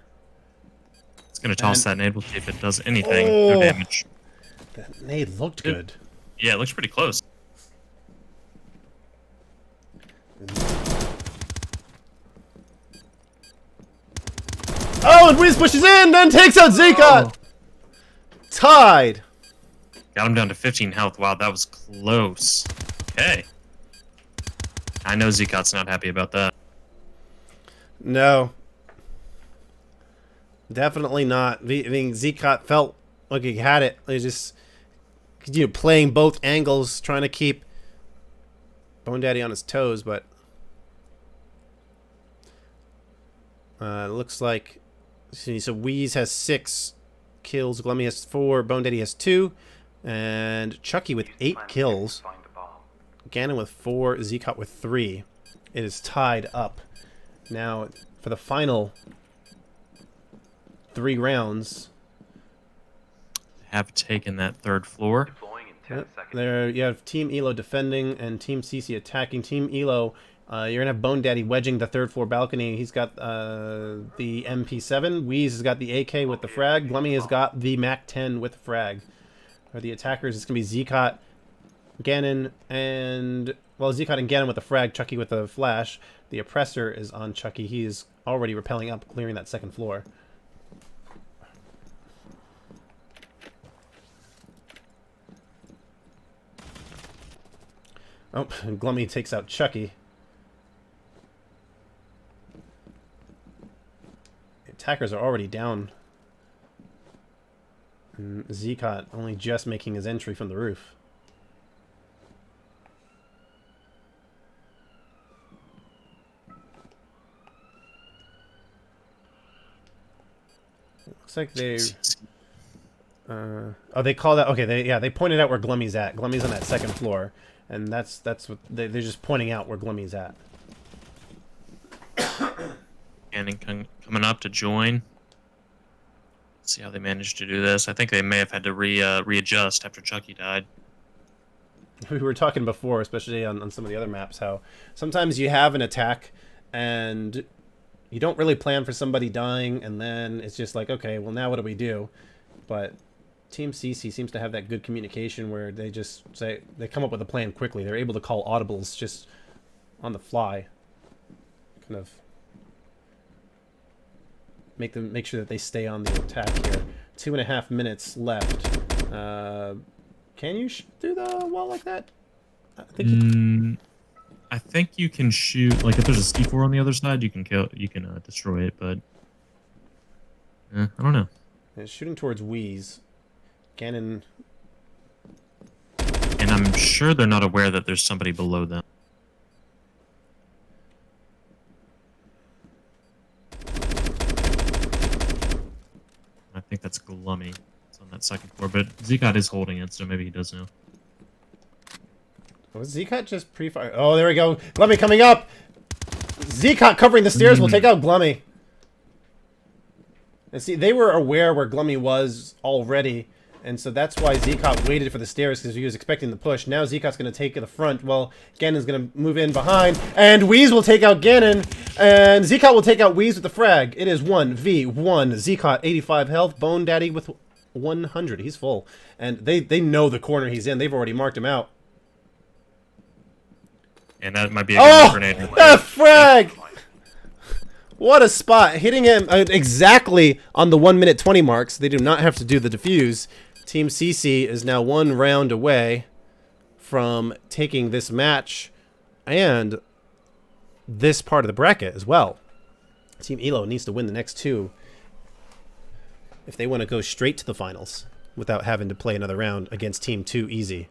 It's going to toss that nade. We'll see if it does anything. No damage. That nade looked good. Yeah, it looks pretty close. Oh, and Weaz pushes in, then takes out Zeqot! Tied! Got him down to 15 health. Wow, that was close. Okay. I know Zeqot's not happy about that. No. Definitely not. I mean, Zeqot felt like he had it. He just, playing both angles, trying to keep BONEDADDY on his toes, but it looks like, so Weaz has 6 kills, Gluumy has 4, BONEDADDY has 2, and Chucky with 8 kills, GanoN with 4, Zeqot with 3. It is tied up. Now, for the final 3 rounds, have taken that 3rd floor. Deploying in 10 seconds. there you have Team Elo defending and Team CC attacking. Team Elo, you're gonna have BONEDADDY wedging the 3rd floor balcony. He's got the MP7. Weaz has got the AK with the frag. Gluumy has got the Mac-10 with the frag. For the attackers, it's gonna be Zeqot, GanoN, and Zeqot and GanoN with the frag. Chucky with the flash. The oppressor is on Chucky. He is already rappelling up, clearing that 2nd floor. Oh, and Gluumy takes out Chucky. The attackers are already down. And Zeqot only just making his entry from the roof. It looks like they... oh, they call that... Okay, they pointed out where Gluumy's at. Gluumy's on that 2nd floor. And that's what they're just pointing out where Gluumy's at. GanoN coming up to join. Let's see how they managed to do this. I think they may have had to readjust after Chucky died. we were talking before, especially on some of the other maps, how sometimes you have an attack and you don't really plan for somebody dying, and then it's just like, okay, well, now what do we do? But Team CC seems to have that good communication where they just say, they come up with a plan quickly. They're able to call audibles just on the fly. Kind of make sure that they stay on the attack here. 2.5 minutes left. Can you do the wall like that? I think I think you can shoot, like if there's a C4 on the other side, you can destroy it, but I don't know. It's shooting towards Weaz. GanoN. And I'm sure they're not aware that there's somebody below them. I think that's Gluumy. It's on that second floor, but Zeqot is holding it, so maybe he does know. Was Zeqot just pre-fire? Oh, there we go. Gluumy coming up. Zeqot covering the stairs will take out Gluumy. And see, they were aware where Gluumy was already, and so that's why Zeqot waited for the stairs, because he was expecting the push. Now Zeqot's going to take the front, while GanoN's going to move in behind, and Weaz will take out GanoN, and Zeqot will take out Weaz with the frag. It is 1v1. Zeqot, 85 health. BONEDADDY with 100. He's full. And they know the corner he's in. They've already marked him out. And that might be a good grenade. That frag! What a spot. Hitting him exactly on the 1 minute 20 marks. They do not have to do the defuse. Team CC is now 1 round away from taking this match and this part of the bracket as well. Team ELO needs to win the next 2 if they want to go straight to the finals without having to play another round against Team 2 easy.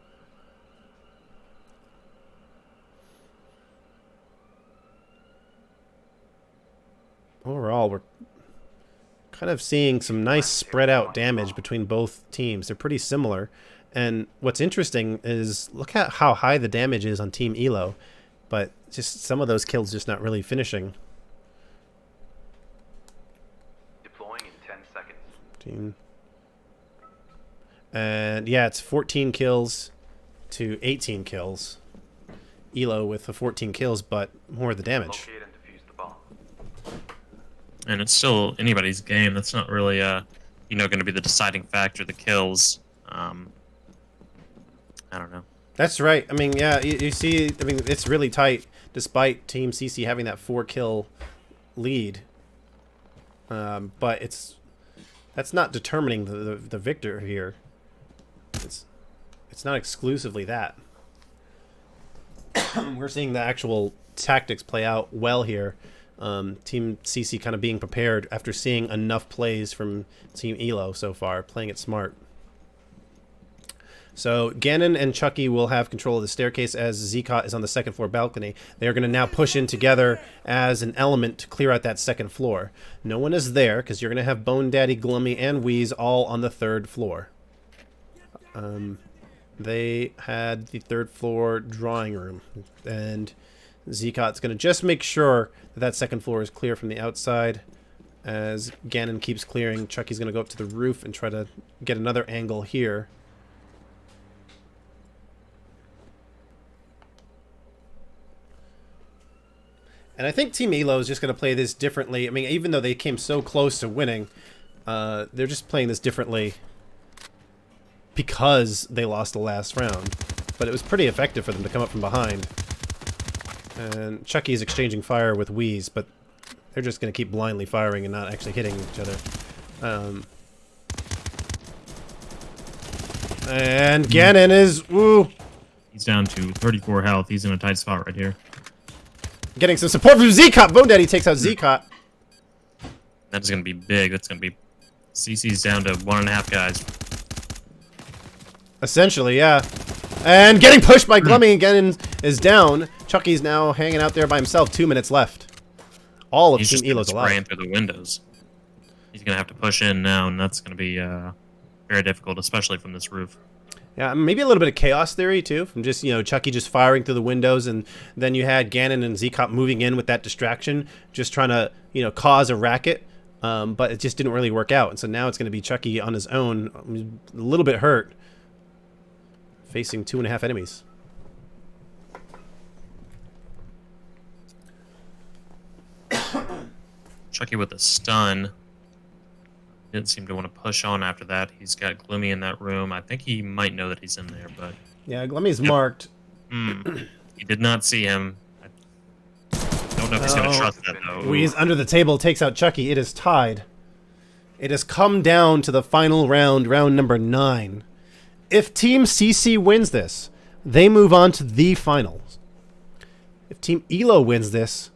Overall, we're kind of seeing some nice spread out damage between both teams. They're pretty similar. And what's interesting is look at how high the damage is on Team ELO, but just some of those kills just not really finishing. Deploying in 10 seconds. And yeah, it's 14 kills to 18 kills. ELO with the 14 kills, but more of the damage. Locate and defuse the bomb. And it's still anybody's game. That's not really, going to be the deciding factor, the kills. I don't know. That's right. I mean, yeah, you see, I mean, it's really tight, despite Team CC having that 4-kill lead. But that's not determining the victor here. It's not exclusively that. We're seeing the actual tactics play out well here. Team CC kind of being prepared after seeing enough plays from Team ELO so far, playing it smart. So GanoN and Chucky will have control of the staircase as Zeqot is on the second floor balcony. They are going to now push in together as an element to clear out that second floor. No one is there because you're going to have BONEDADDY, Gluumy, and Weaz all on the third floor. They had the third floor drawing room, and Zeqot's going to just make sure that that second floor is clear from the outside. As GanoN keeps clearing, Chucky's going to go up to the roof and try to get another angle here. And I think Team ELO is just going to play this differently. I mean, even though they came so close to winning, they're just playing this differently because they lost the last round. But it was pretty effective for them to come up from behind. And Chucky is exchanging fire with Weaz, but they're just going to keep blindly firing and not actually hitting each other. And GanoN is... Woo! He's down to 34 health. He's in a tight spot right here. Getting some support from Zeqot. BONEDADDY takes out Zeqot. That's going to be big. That's going to be... CC's down to 1.5 guys. Essentially, yeah. And getting pushed by Gluumy again is down. Chucky's now hanging out there by himself. 2 minutes left. All of Team ELO's alive. He's just spraying through the windows. He's going to have to push in now, and that's going to be very difficult, especially from this roof. Yeah, maybe a little bit of chaos theory, too, from just, Chucky just firing through the windows, and then you had GanoN and Zeqot moving in with that distraction, just trying to, cause a racket, but it just didn't really work out. And so now it's going to be Chucky on his own, a little bit hurt, facing 2.5 enemies. Chucky with a stun. Didn't seem to want to push on after that. He's got Gluumy in that room. I think he might know that he's in there, but... Yeah, Glummy's marked. He did not see him. I don't know if he's going to trust that, though. Weaz under the table takes out Chucky. It is tied. It has come down to the final round, round number 9. If Team CC wins this, they move on to the finals. If Team ELO wins this,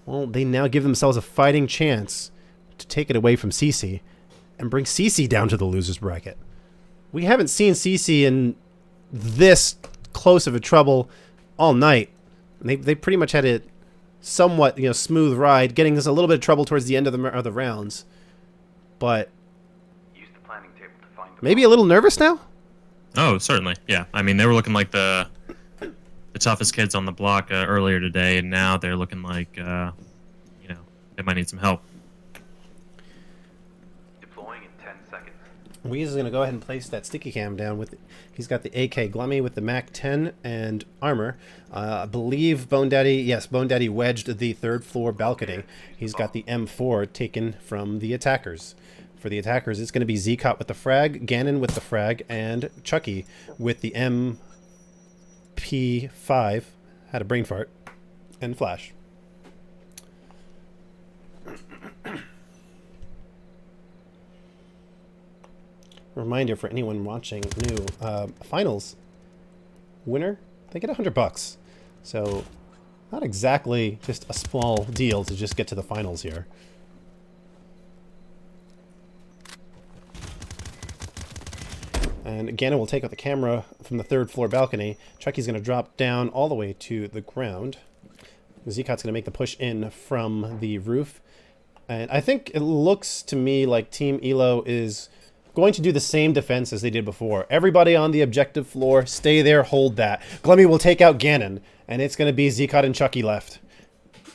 well, they now give themselves a fighting chance to take it away from CC and bring CC down to the losers bracket. We haven't seen CC in this close of a trouble all night. They pretty much had it somewhat, smooth ride, getting us a little bit of trouble towards the end of the rounds. But Use the planning table to find the maybe a little nervous now? Oh, certainly. Yeah. I mean, they were looking like the toughest kids on the block earlier today, and now they're looking like, they might need some help. deploying in 10 seconds. Weaz is going to go ahead and place that sticky cam down with. He's got the AK Gluumy with the Mac 10 and armor. I believe BONEDADDY wedged the 3rd floor balcony. He's got the M4 taken from the attackers. For the attackers, it's going to be Zeqot with the frag, GanoN with the frag, and Chucky with the MP5. Had a brain fart. And flash. Reminder for anyone watching new, finals winner, they get $100. So not exactly just a small deal to just get to the finals here. And GanoN will take out the camera from the 3rd floor balcony. Chucky's going to drop down all the way to the ground. Zeqot's going to make the push in from the roof. And I think it looks to me like Team ELO is going to do the same defense as they did before. Everybody on the objective floor, stay there, hold that. Gluumy will take out GanoN, and it's going to be Zeqot and Chucky left.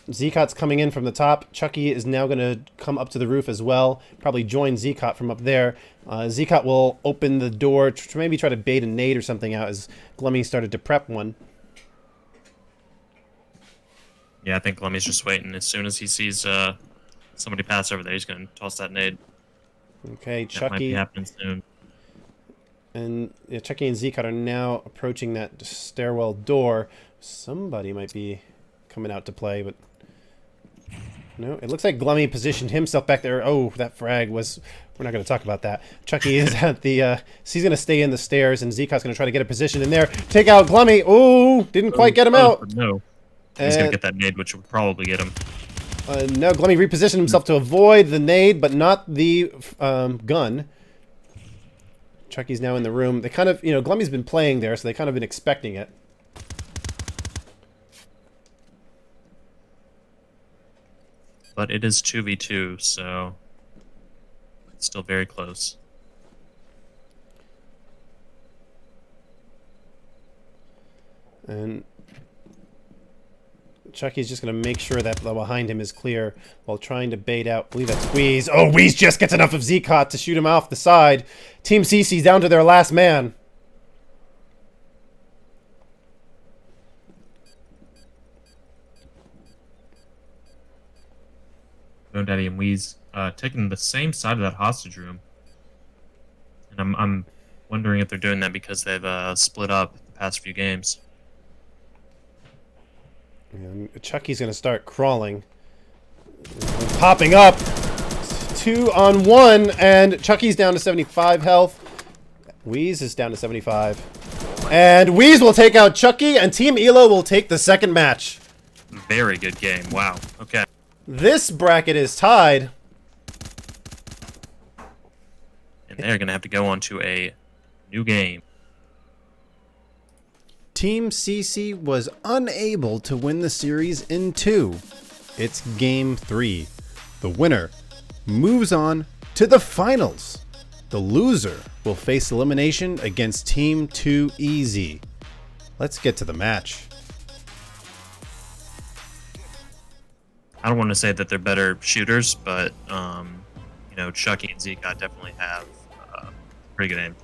Zeqot's coming in from the top. Chucky is now going to come up to the roof as well. Probably join Zeqot from up there. Zeqot will open the door to maybe try to bait a nade or something out as Gluumy started to prep one. Yeah, I think Glummy's just waiting. As soon as he sees somebody pass over there, he's going to toss that nade. Okay, That might be Chucky happening soon. and Chucky and Zeqot are now approaching that stairwell door. Somebody might be coming out to play, but no. It looks like Gluumy positioned himself back there. Oh, that frag was... We're not going to talk about that. Chucky is at the... he's going to stay in the stairs, and Zeqot's going to try to get a position in there. Take out Gluumy. Oh, didn't quite get him out. No. He's going to get that nade, which would probably get him. No, Gluumy repositioned himself to avoid the nade, but not the gun. Chucky's now in the room. They kind of, Glummy's been playing there, so they kind of been expecting it. But it is 2v2, so it's still very close. And Chucky's just going to make sure that behind him is clear while trying to bait out. I believe that's Weaz. Oh, Weaz just gets enough of Zeqot to shoot him off the side. Team CC's down to their last man. BONEDADDY and Weaz taking the same side of that hostage room. And I'm wondering if they're doing that because they've split up the past few games. And Chucky's going to start crawling. Popping up. 2-on-1, and Chucky's down to 75 health. Weaz is down to 75. And Weaz will take out Chucky, and Team ELO will take the second match. Very good game. Wow. Okay. This bracket is tied. And they're going to have to go on to a new game. Team CC was unable to win the series in 2. It's Game 3. The winner moves on to the finals. The loser will face elimination against Team 2EZ. Let's get to the match. I don't want to say that they're better shooters, but Chucky and Zeqot definitely have pretty good aim.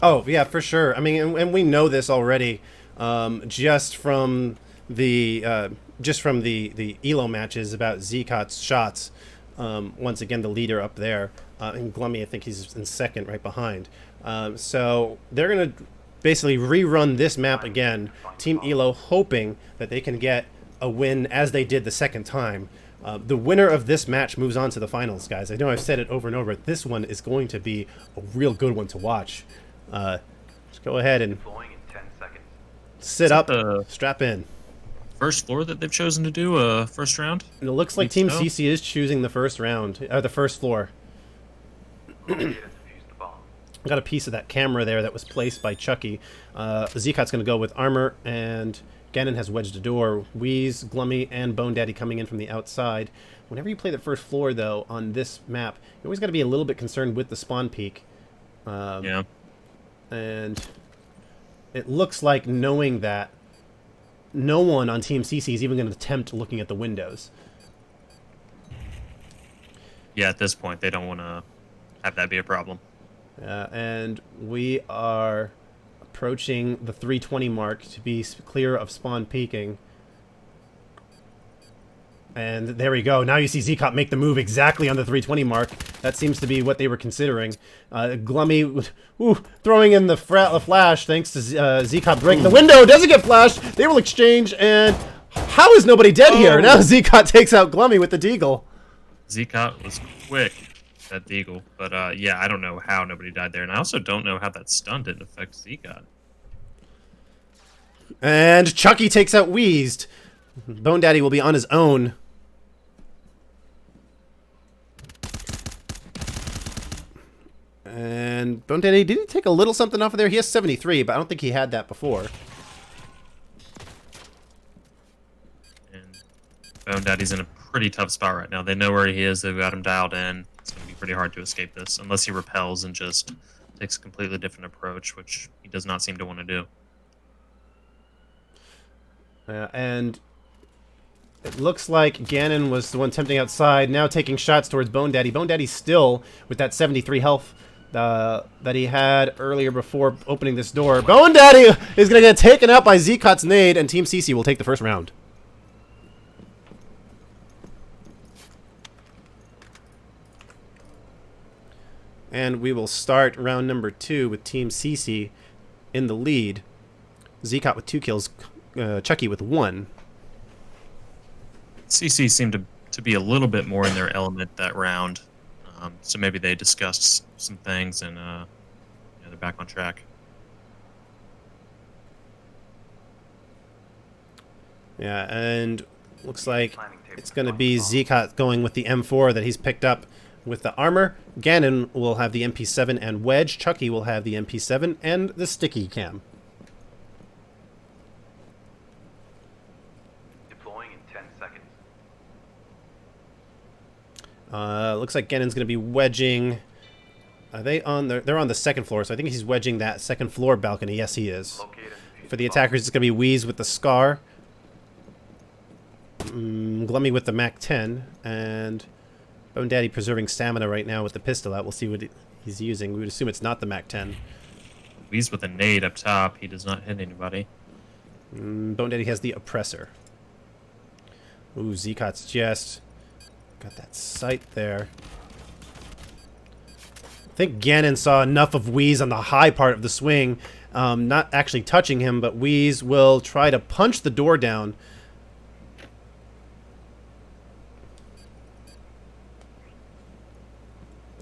Oh yeah, for sure. I mean, and we know this already, just from the ELO matches about Zeqot's shots. Once again, the leader up there. And Gluumy, I think he's in second right behind. So they're going to basically rerun this map again. Team Elo hoping that they can get a win as they did the second time. The winner of this match moves on to the finals, guys. I know I've said it over and over. This one is going to be a real good one to watch. Just go ahead and sit up, strap in. First floor that they've chosen to do first round? And it looks like Team CC is choosing the first round, the first floor. Got a piece of that camera there that was placed by Chucky. Zeqot's going to go with armor, and GanoN has wedged a door. Weaz, Gluumy, and BONEDADDY coming in from the outside. Whenever you play the first floor, though, on this map, you always got to be a little bit concerned with the spawn peak. Yeah. And it looks like, knowing that, no one on Team CC is even going to attempt looking at the windows. Yeah, at this point, they don't want to have that be a problem. And we are approaching the 320 mark to be clear of spawn peaking. And there we go. Now you see Zeqot make the move exactly on the 320 mark. That seems to be what they were considering. Gluumy throwing in the flash thanks to Zeqot breaking the window. Doesn't get flashed. They will exchange, and how is nobody dead here? Now Zeqot takes out Gluumy with the deagle. Zeqot was quick, that deagle. But yeah, I don't know how nobody died there. And I also don't know how that stun didn't affect Zeqot. And Chucky takes out Weaz. BONEDADDY will be on his own. And BONEDADDY, did he take a little something off of there? He has 73, but I don't think he had that before. And BONEDADDY's in a pretty tough spot right now. They know where he is. They've got him dialed in. It's going to be pretty hard to escape this, unless he repels and just takes a completely different approach, which he does not seem to want to do. And it looks like GanoN was the one tempting outside, now taking shots towards BONEDADDY. BONEDADDY still with that 73 health that he had earlier before opening this door. BONEDADDY is going to get taken out by Zeqot's nade, and Team CC will take the first round. And we will start round number 2 with Team CC in the lead. Zeqot with 2 kills, Chucky with 1. CC seemed to be a little bit more in their element that round. So maybe they discussed some things and they're back on track. Yeah, and looks like it's going to be Zeqot going with the M4 that he's picked up with the armor. GanoN will have the MP7 and wedge. Chucky will have the MP7 and the sticky cam. Deploying in 10 seconds. Looks like GanoN's going to be wedging. Are they on the? They're on the second floor, so I think he's wedging that second floor balcony. Yes, he is. For the attackers, it's going to be Weaz with the Scar, Gluumy with the MAC-10, and BONEDADDY preserving stamina right now with the pistol out. We'll see what he's using. We would assume it's not the MAC-10. Weaz with a nade up top. He does not hit anybody. BONEDADDY has the oppressor. Ooh, Zeqot's just got that sight there. I think GanoN saw enough of Weaz on the high part of the swing, not actually touching him, but Weaz will try to punch the door down.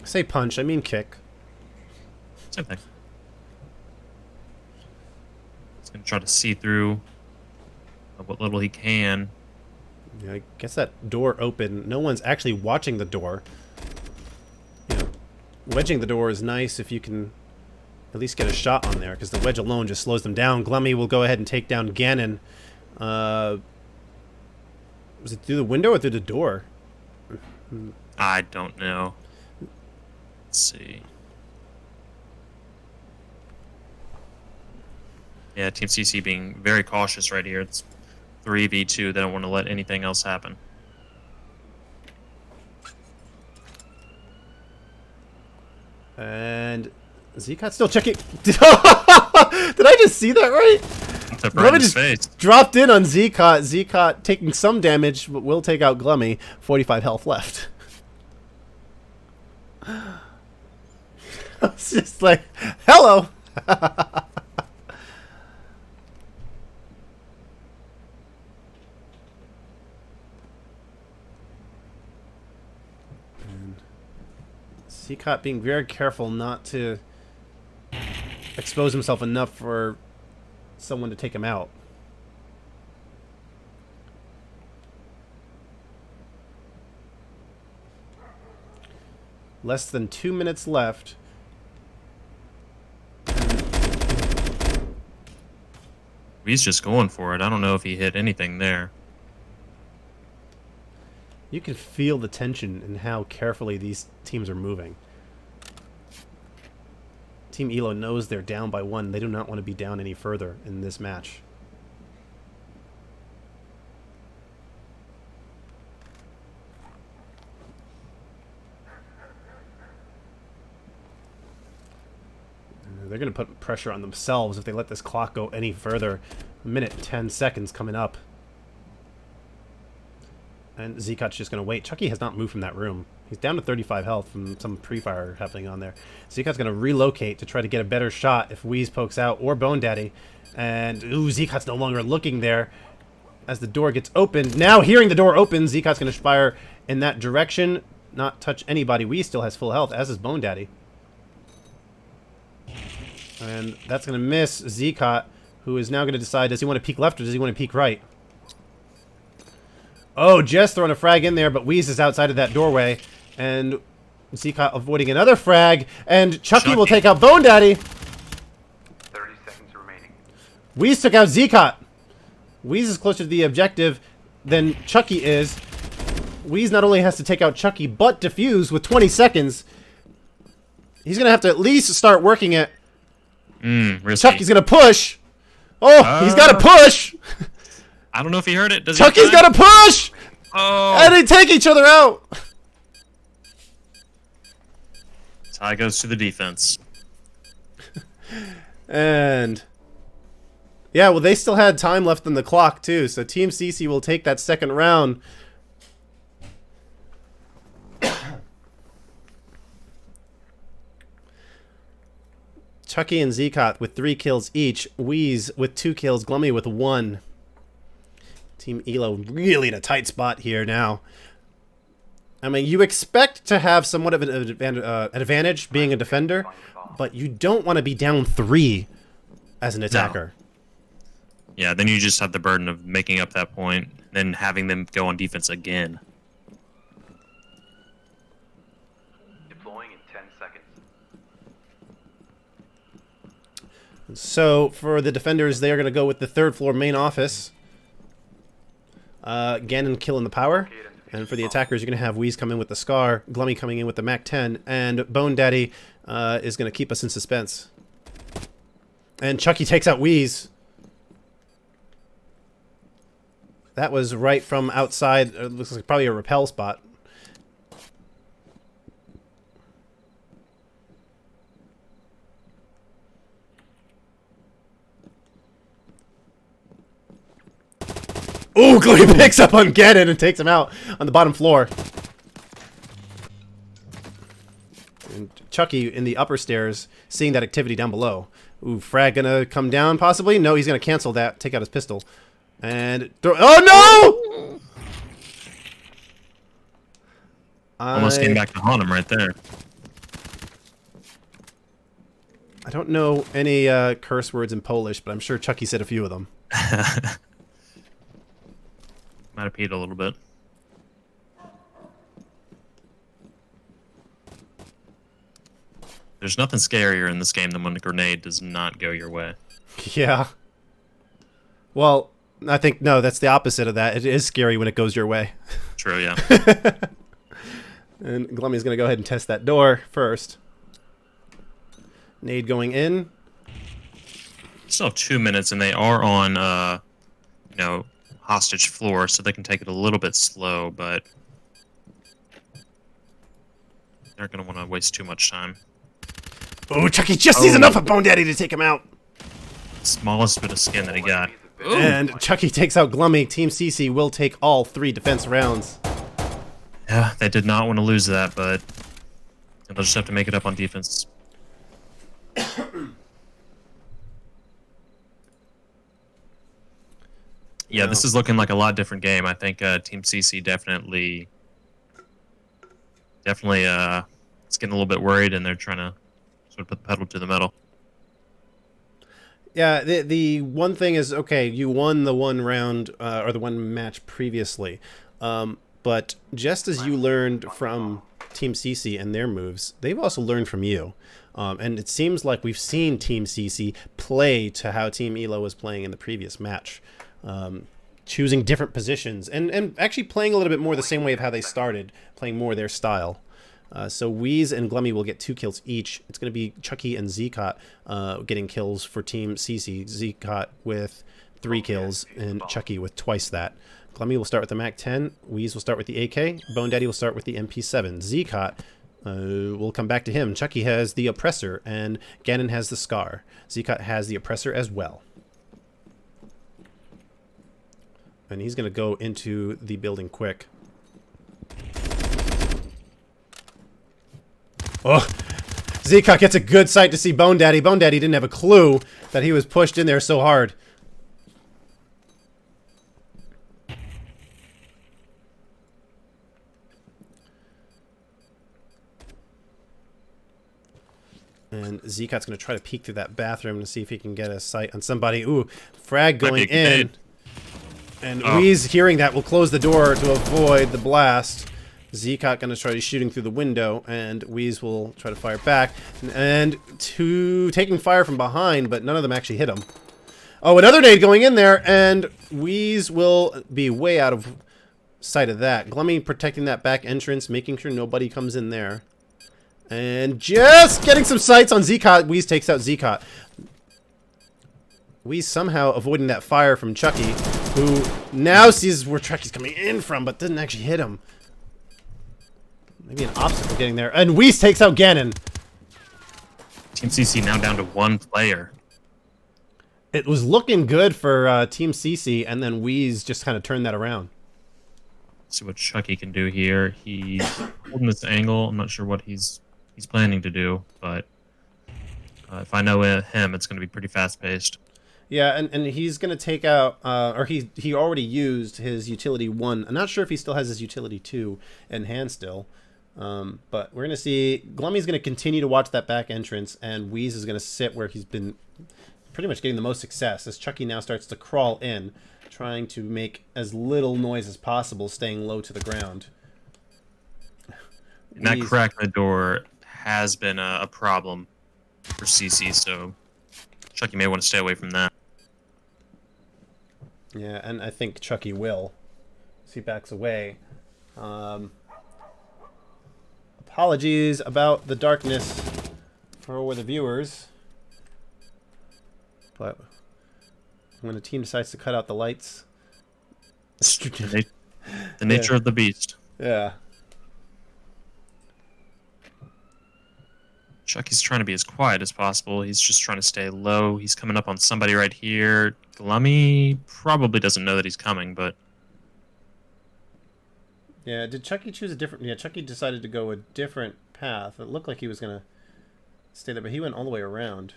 I say punch, I mean kick. Same thing. He's going to try to see through what little he can. Yeah, I guess that door open. No one's actually watching the door. You know, wedging the door is nice if you can at least get a shot on there, because the wedge alone just slows them down. Gluumy will go ahead and take down GanoN. Was it through the window or through the door? I don't know. Let's see. Yeah, Team CC being very cautious right here. It's 3v2. They don't want to let anything else happen. And Zeqot's still checking. Did I just see that right? Right in his face. Dropped in on Zeqot. Zeqot taking some damage, but will take out Gluumy. 45 health left. It's just like, hello. And Zeqot being very careful not to expose himself enough for someone to take him out. Less than 2 minutes left. He's just going for it. I don't know if he hit anything there. You can feel the tension in how carefully these teams are moving. Team Elo knows they're down by 1. They do not want to be down any further in this match. They're going to put pressure on themselves if they let this clock go any further. 1:10 seconds coming up. And Zeqot's just going to wait. Chucky has not moved from that room. He's down to 35 health from some pre-fire happening on there. Zeqot's going to relocate to try to get a better shot if Weaz pokes out, or BONEDADDY. And, ooh, Zeqot's no longer looking there as the door gets opened. Now, hearing the door open, Zeqot's going to fire in that direction. Not touch anybody. Weaz still has full health, as is BONEDADDY. And that's going to miss Zeqot, who is now going to decide, does he want to peek left or does he want to peek right? Oh, just throwing a frag in there, but Weaz is outside of that doorway. And Zeqot avoiding another frag. And Chucky will take out BONEDADDY. 30 seconds remaining. Weaz took out Zeqot. Weaz is closer to the objective than Chucky is. Weaz not only has to take out Chucky, but defuse with 20 seconds. He's going to have to at least start working it. Risky. Chucky's going to push. Oh, he's got to push. I don't know if he heard it. Does Chucky's got to push. Oh. And they take each other out. Tie goes to the defense. And yeah, well, they still had time left on the clock too, so Team CC will take that second round. Chucky and Zeqot with 3 kills each. Weaz with 2 kills. Gluumy with 1. Team Elo really in a tight spot here now. I mean, you expect to have somewhat of an advantage being a defender, but you don't want to be down 3 as an attacker. No. Yeah, then you just have the burden of making up that point, then having them go on defense again. Deploying in 10 seconds. So for the defenders, they are going to go with the 3rd floor main office. GanoN killing the power. And for the attackers, you're going to have Weaz come in with the Scar, Gluumy coming in with the MAC-10, and BONEDADDY is going to keep us in suspense. And Chucky takes out Weaz. That was right from outside. It looks like probably a rappel spot. Ooh, Gluumy picks up on GanoN and takes him out on the bottom floor. And Chucky in the upper stairs, seeing that activity down below. Ooh, frag gonna come down possibly? No, he's gonna cancel that, take out his pistol. And throw— oh no! Almost came back to haunt him right there. I don't know any curse words in Polish, but I'm sure Chucky said a few of them. Might have peed a little bit. There's nothing scarier in this game than when a grenade does not go your way. Yeah. Well, I think, no, that's the opposite of that. It is scary when it goes your way. True, yeah. And Gluumy's going to go ahead and test that door first. Nade going in. Still have 2 minutes, and they are on, you know, hostage floor, so they can take it a little bit slow, but they're going to want to waste too much time. Oh, Chucky just sees enough of BONEDADDY to take him out. Smallest bit of skin that he got. Ooh. And Chucky takes out Gluumy. Team CC will take all 3 defense rounds. Yeah, they did not want to lose that, but And they'll just have to make it up on defense. Yeah, this is looking like a lot different game. I think Team CC definitely it's getting a little bit worried, and they're trying to sort of put the pedal to the metal. Yeah, the one thing is, okay, you won the one round or the one match previously, but just as you learned from Team CC and their moves, they've also learned from you. And it seems like we've seen Team CC play to how Team Elo was playing in the previous match. Choosing different positions and actually playing a little bit more the same way of how they started, playing more their style. So Weaz and Gluumy will get 2 kills each. It's going to be Chucky and Zeqot getting kills for Team CC. Zeqot with 3 kills and Chucky with twice that. Gluumy will start with the MAC-10. Weaz will start with the AK. BONEDADDY will start with the MP7. Zeqot we'll come back to him. Chucky has the Oppressor and GanoN has the Scar. Zeqot has the Oppressor as well. And he's going to go into the building quick. Oh, Zeqot gets a good sight to see BONEDADDY. BONEDADDY didn't have a clue that he was pushed in there so hard. And Zeqot's going to try to peek through that bathroom to see if he can get a sight on somebody. Ooh, frag going in. And Weaz, hearing that, will close the door to avoid the blast. Zeqot going to try shooting through the window, and Weaz will try to fire back. And taking fire from behind, but none of them actually hit him. Oh, another nade going in there, and Weaz will be way out of sight of that. Gluumy protecting that back entrance, making sure nobody comes in there. And just getting some sights on Zeqot. Weaz takes out Zeqot. Weaz somehow avoiding that fire from Chucky, who now sees where Chucky's coming in from, but doesn't actually hit him. Maybe an obstacle getting there. And Weaz takes out GanoN. Team CC now down to 1 player. It was looking good for Team CC, and then Weaz just kind of turned that around. Let's see what Chucky can do here. He's holding this angle. I'm not sure what he's planning to do, but if I know him, it's going to be pretty fast-paced. Yeah, and he's going to take out, or he already used his utility 1. I'm not sure if he still has his utility 2 in hand still. But we're going to see, Gluumy's going to continue to watch that back entrance, and Weaz is going to sit where he's been pretty much getting the most success, as Chucky now starts to crawl in, trying to make as little noise as possible, staying low to the ground. And that crack in the door has been a problem for CC, so Chucky may want to stay away from that. Yeah, and I think Chucky will. As he backs away. Apologies about the darkness for the viewers. But when a team decides to cut out the lights... The nature of the beast. Yeah. Chucky's trying to be as quiet as possible. He's just trying to stay low. He's coming up on somebody right here. Gluumy probably doesn't know that he's coming, but... Yeah, did Chucky choose a different... Yeah, Chucky decided to go a different path. It looked like he was going to stay there, but he went all the way around.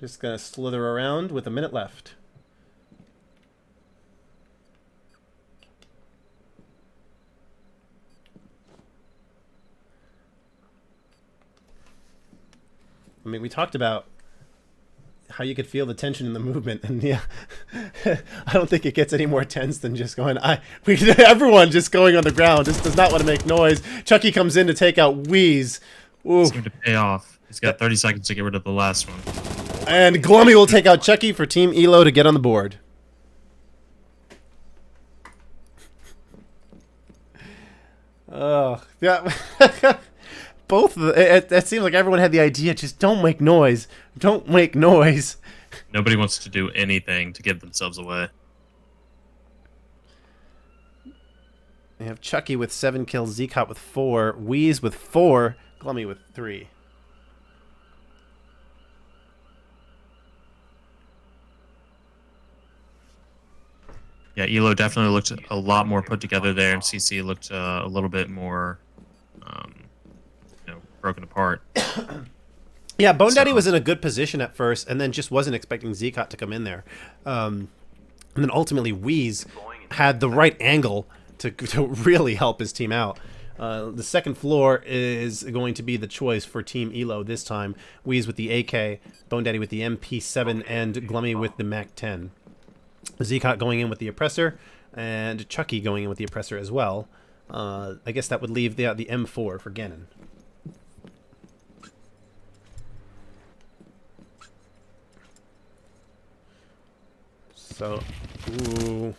Just going to slither around with a minute left. I mean, we talked about how you could feel the tension in the movement, and yeah, I don't think it gets any more tense than just going. Everyone just going on the ground just does not want to make noise. Chucky comes in to take out Weaz. Ooh. It's going to pay off. He's got 30 seconds to get rid of the last one. And Gluumy will take out Chucky for Team Elo to get on the board. Oh, yeah. Both of it seems like everyone had the idea, just don't make noise. Don't make noise. Nobody wants to do anything to give themselves away. We have Chucky with 7 kills, Zeqot with 4, Weaz with 4, Gluumy with 3. Yeah, Elo definitely looked a lot more put together there, and CC looked a little bit more broken apart. Yeah, BONEDADDY So- was in a good position at first, and then just wasn't expecting Zeqot to come in there. And then ultimately, Weaz had the right angle to really help his team out. The second floor is going to be the choice for Team Elo this time. Weaz with the AK, BONEDADDY with the MP7, and Gluumy with the MAC-10. Zeqot going in with the Oppressor, and Chucky going in with the Oppressor as well. I guess that would leave the M4 for GanoN. So, ooh.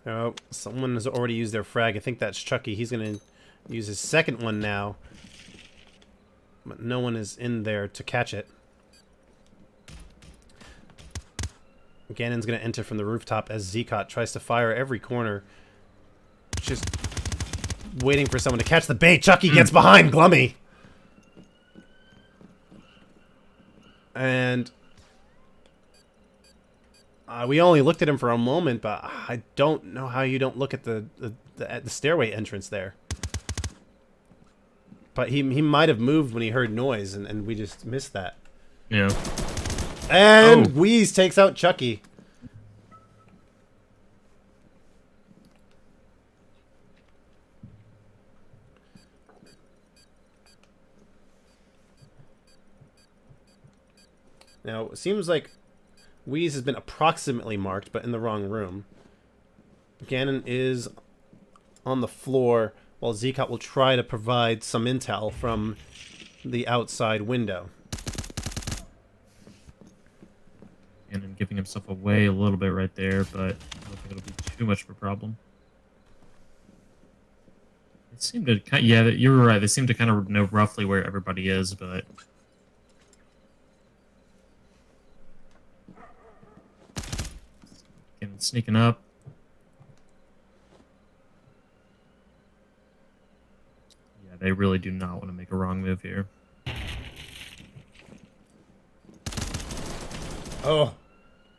Oh, someone has already used their frag. I think that's Chucky. He's going to use his second one now. But no one is in there to catch it. GanoN's going to enter from the rooftop as Zeqot tries to fire every corner. Just waiting for someone to catch the bait. Chucky gets behind Gluumy. And we only looked at him for a moment, but I don't know how you don't look at the stairway entrance there. But he might have moved when he heard noise, and we just missed that. Yeah. And Weaz takes out Chucky. Now, it seems like Weaz has been approximately marked, but in the wrong room. GanoN is on the floor, while Zeqot will try to provide some intel from the outside window. And giving himself away a little bit right there, but I don't think it'll be too much of a problem. It seemed to kind of, yeah, you were right. They seem to kind of know roughly where everybody is, but again, sneaking up. Yeah, they really do not want to make a wrong move here. Oh.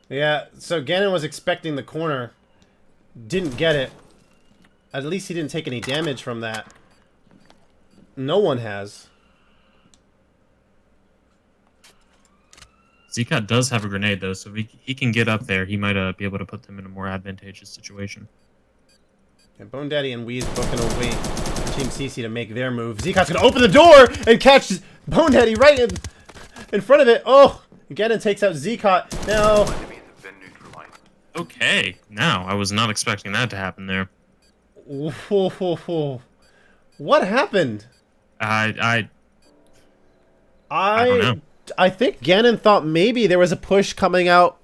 Yeah, so GanoN was expecting the corner. Didn't get it. At least he didn't take any damage from that. No one has. Zeqot does have a grenade, though, so if he can get up there, he might be able to put them in a more advantageous situation. And BONEDADDY and Weaz both going to wait for Team CC to make their move. Zeqot's going to open the door and catch BONEDADDY right in front of it. Oh! GanoN takes out Zeqot. Now... Enemies have been neutralized. Okay, now, I was not expecting that to happen there. Whoa. What happened? I don't know. I think GanoN thought maybe there was a push coming out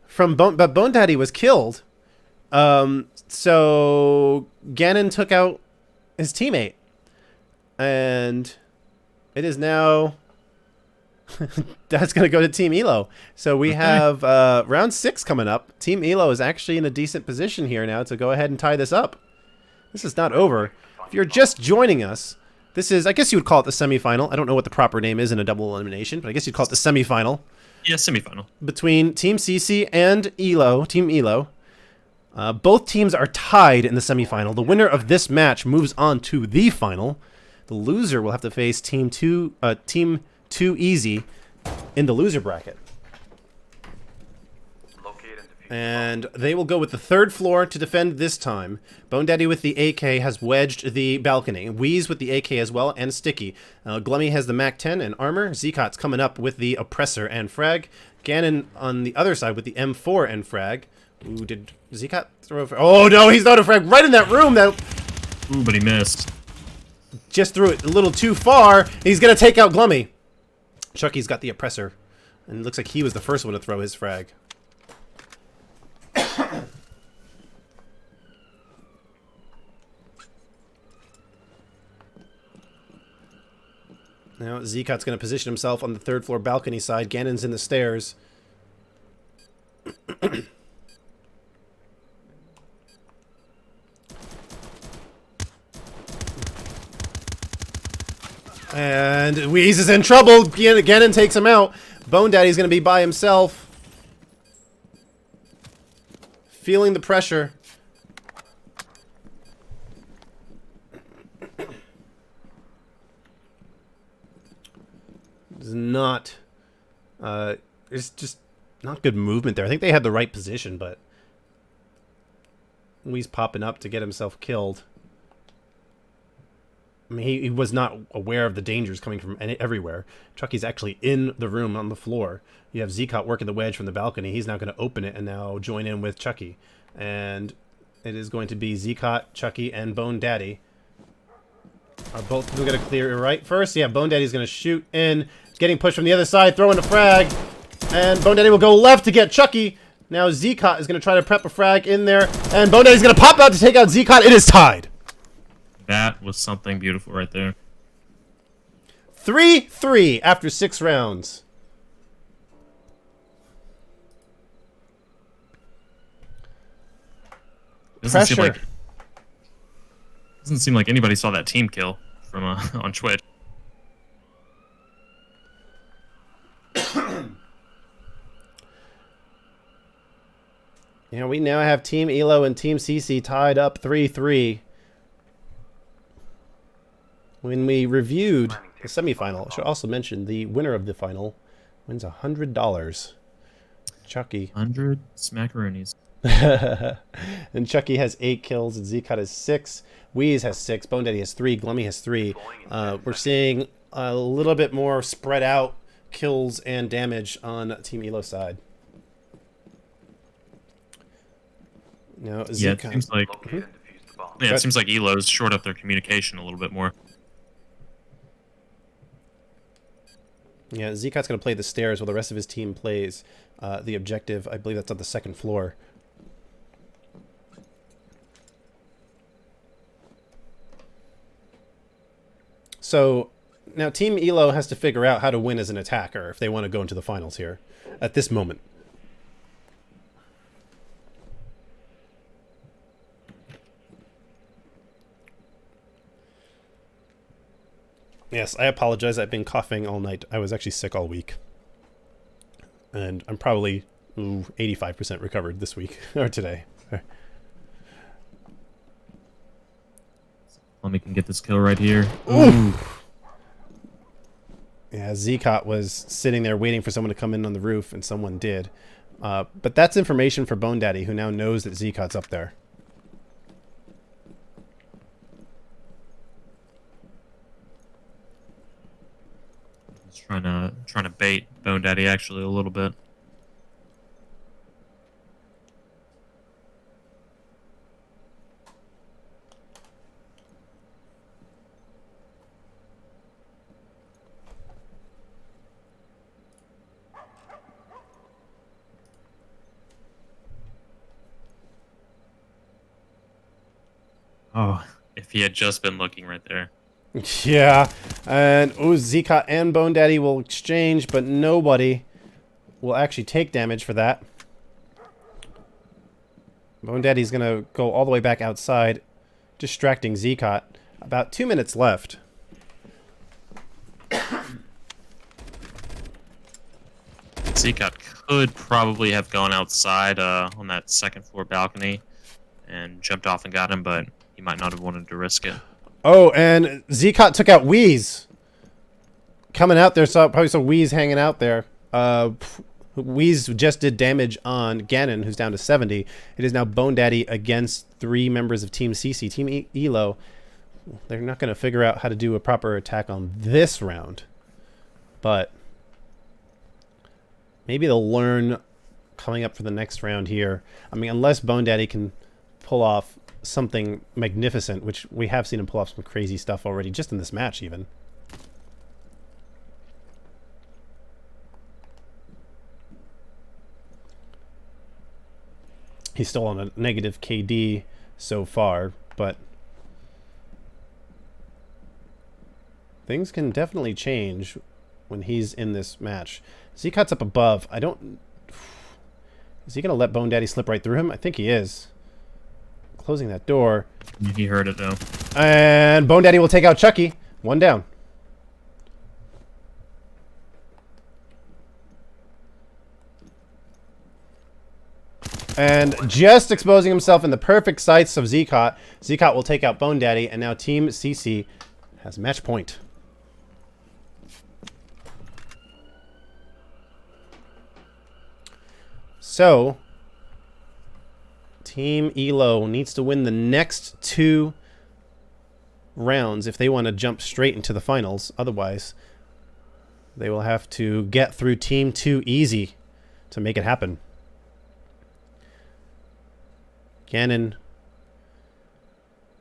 from but BONEDADDY was killed. So GanoN took out his teammate. And it is now that's going to go to Team Elo. So we have round 6 coming up. Team Elo is actually in a decent position here now to go ahead and tie this up. This is not over. If you're just joining us, this is, I guess you would call it the semifinal. I don't know what the proper name is in a double elimination, but I guess you'd call it the semifinal. Yeah, semifinal. Between Team CC and Elo, Team Elo. Both teams are tied in the semifinal. The winner of this match moves on to the final. The loser will have to face Team 2 Easy in the loser bracket. And they will go with the third floor to defend this time. BONEDADDY with the AK has wedged the balcony. Weaz with the AK as well, and Sticky. Gluumy has the MAC-10 and armor. Zeqot's coming up with the Oppressor and frag. GanoN on the other side with the M4 and frag. Ooh, did Zeqot throw a frag? Oh no, he's not a frag right in that room. Ooh, but he missed. Just threw it a little too far. He's going to take out Gluumy. Chucky's got the Oppressor. And it looks like he was the first one to throw his frag. Now Zeqot's going to position himself on the third floor balcony side. GanoN's in the stairs. And Weaz is in trouble. GanoN takes him out. BONEDADDY's going to be by himself. Feeling the pressure. There's just not good movement there. I think they had the right position, but Weaz popping up to get himself killed. I mean, he was not aware of the dangers coming from everywhere. Chucky's actually in the room on the floor. You have Zeqot working the wedge from the balcony. He's now going to open it and now join in with Chucky. And it is going to be Zeqot, Chucky, and BONEDADDY are both going to clear right first. Yeah, BONEDADDY's going to shoot in. Getting pushed from the other side, throwing a frag. And BONEDADDY will go left to get Chucky. Now Zeqot is going to try to prep a frag in there. And BONEDADDY's going to pop out to take out Zeqot. It is tied. That was something beautiful right there. 3-3 after 6 rounds. Doesn't seem like anybody saw that team kill from on Twitch. Yeah, we now have Team Elo and Team CC tied up 3-3. When we reviewed the semifinal, I should also mention the winner of the final wins $100. Chucky. 100 smackaroonies. And Chucky has 8 kills, and Zeqot has 6. Weaz has 6. BONEDADDY has 3. Gluumy has 3. We're seeing a little bit more spread out kills and damage on Team Elo's side. Now, Yeah, it seems like Yeah, it seems like Elo's shored up their communication a little bit more. Yeah, Zeqot's going to play the stairs while the rest of his team plays the objective. I believe that's on the 2nd floor. So now Team Elo has to figure out how to win as an attacker if they want to go into the finals here at this moment. Yes, I apologize. I've been coughing all night. I was actually sick all week. And I'm probably 85% recovered this week, or today. Let me get this kill right here. Ooh. Yeah, Zeqot was sitting there waiting for someone to come in on the roof, and someone did. But that's information for BONEDADDY, who now knows that Zeqot's up there. Trying to bait BONEDADDY actually a little bit. Oh, if he had just been looking right there. Yeah, and Zeqot and BONEDADDY will exchange, but nobody will actually take damage for that. BONEDADDY's going to go all the way back outside, distracting Zeqot. About 2 minutes left. Zeqot could probably have gone outside on that 2nd floor balcony and jumped off and got him, but he might not have wanted to risk it. Oh, and Zeqot took out Weaz. Coming out there, probably saw Weaz hanging out there. Weaz just did damage on GanoN, who's down to 70. It is now BONEDADDY against 3 members of Team CC. Team Elo, they're not going to figure out how to do a proper attack on this round. But maybe they'll learn coming up for the next round here. I mean, unless BONEDADDY can pull off something magnificent, which we have seen him pull off some crazy stuff already, just in this match even. He's still on a negative KD so far, but things can definitely change when he's in this match. Zeqot's up above. Is he going to let BONEDADDY slip right through him? I think he is. Closing that door. He heard it, though. And BONEDADDY will take out Chucky. 1 down. And just exposing himself in the perfect sights of Zeqot. Zeqot will take out BONEDADDY, and now Team CC has match point. So, Team Elo needs to win the next 2 rounds if they want to jump straight into the finals. Otherwise, they will have to get through Team 2 easy to make it happen. GanoN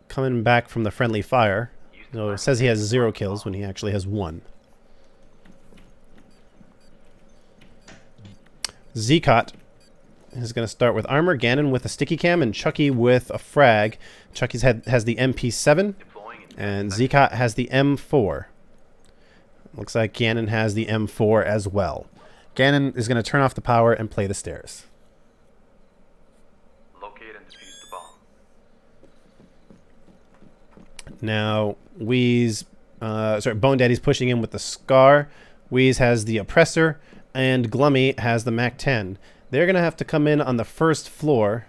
coming back from the friendly fire. So it says he has 0 kills when he actually has 1. Zeqot is going to start with armor, GanoN with a sticky cam, and Chucky with a frag. Chucky's has the MP7, and Zeqot has the M4. Looks like GanoN has the M4 as well. GanoN is going to turn off the power and play the stairs. Locate and defuse the bomb. Now, Weaz, BONEDADDY's pushing in with the Scar. Weaz has the Oppressor, and Gluumy has the MAC-10. They're going to have to come in on the first floor.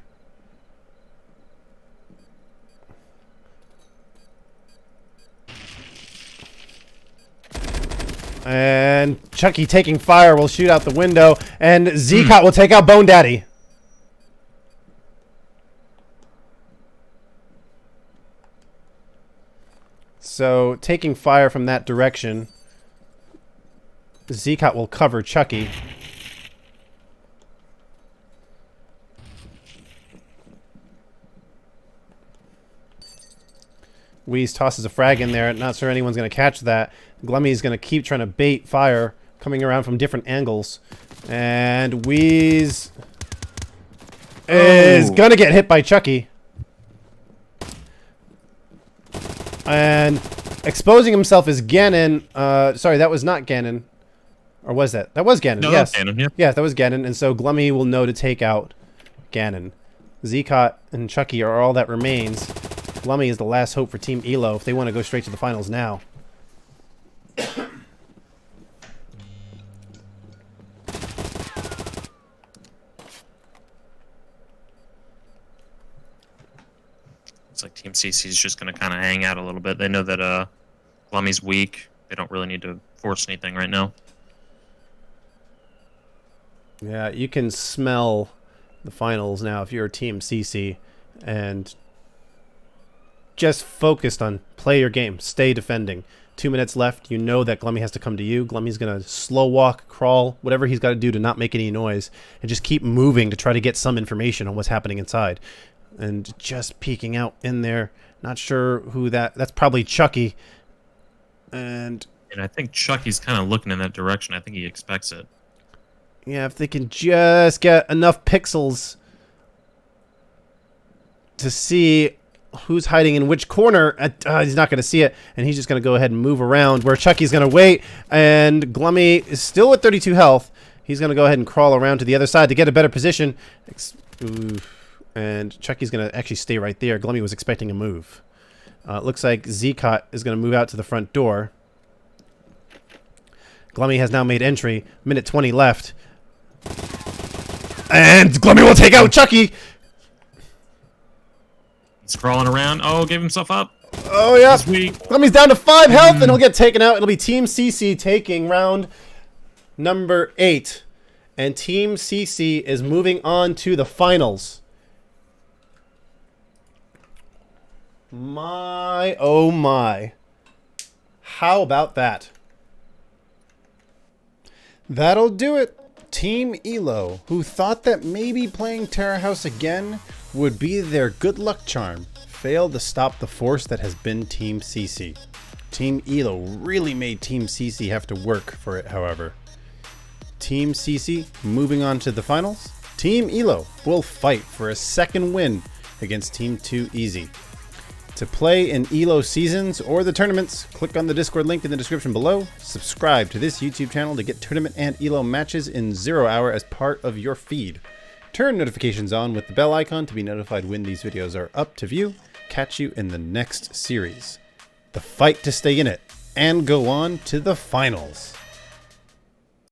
And Chucky taking fire will shoot out the window, and Zeqot will take out BONEDADDY. So, taking fire from that direction, Zeqot will cover Chucky. Weaz tosses a frag in there. Not sure anyone's going to catch that. Gluumy is going to keep trying to bait fire, coming around from different angles. And Weaz is going to get hit by Chucky. And exposing himself is GanoN. Sorry, that was not GanoN. Or was that? That was GanoN, No, yes. that was GanoN, yeah. Yeah, that was GanoN. And so Gluumy will know to take out GanoN. Zeqot and Chucky are all that remains. Gluumy is the last hope for Team Elo if they want to go straight to the finals now. It's like Team CC is just going to kind of hang out a little bit. They know that Gluumy's weak. They don't really need to force anything right now. Yeah, you can smell the finals now if you're Team CC and just focused on play your game, stay defending. 2 minutes left. You know that Gluumy has to come to you. Gluumy's going to slow walk, crawl, whatever he's got to do to not make any noise, and just keep moving to try to get some information on what's happening inside. And just peeking out in there. Not sure who that's probably Chucky. And I think Chucky's kind of looking in that direction. I think he expects it. yeah, if they can just get enough pixels to see who's hiding in which corner, he's not going to see it, and he's just going to go ahead and move around where Chucky's going to wait, and Gluumy is still at 32 health. He's going to go ahead and crawl around to the other side to get a better position. And Chucky's going to actually stay right there. Gluumy was expecting a move. Looks like Zeqot is going to move out to the front door. Gluumy has now made entry. Minute 20 left. And Gluumy will take out Chucky! He's crawling around. Oh, gave himself up. Oh, yeah. He's weak. Gluumy's down to 5 health, and he'll get taken out. It'll be Team CC taking round number 8. And Team CC is moving on to the finals. My, oh my. How about that? That'll do it. Team Elo, who thought that maybe playing Terror House again would be their good luck charm, failed to stop the force that has been Team CC. Team Elo really made Team CC have to work for it, however. Team CC moving on to the finals. Team Elo will fight for a second win against Team 2 Easy. To play in Elo seasons or the tournaments, click on the Discord link in the description below. Subscribe to this YouTube channel to get tournament and Elo matches in 0 hour as part of your feed. Turn notifications on with the bell icon to be notified when these videos are up to view. Catch you in the next series. The fight to stay in it and go on to the finals.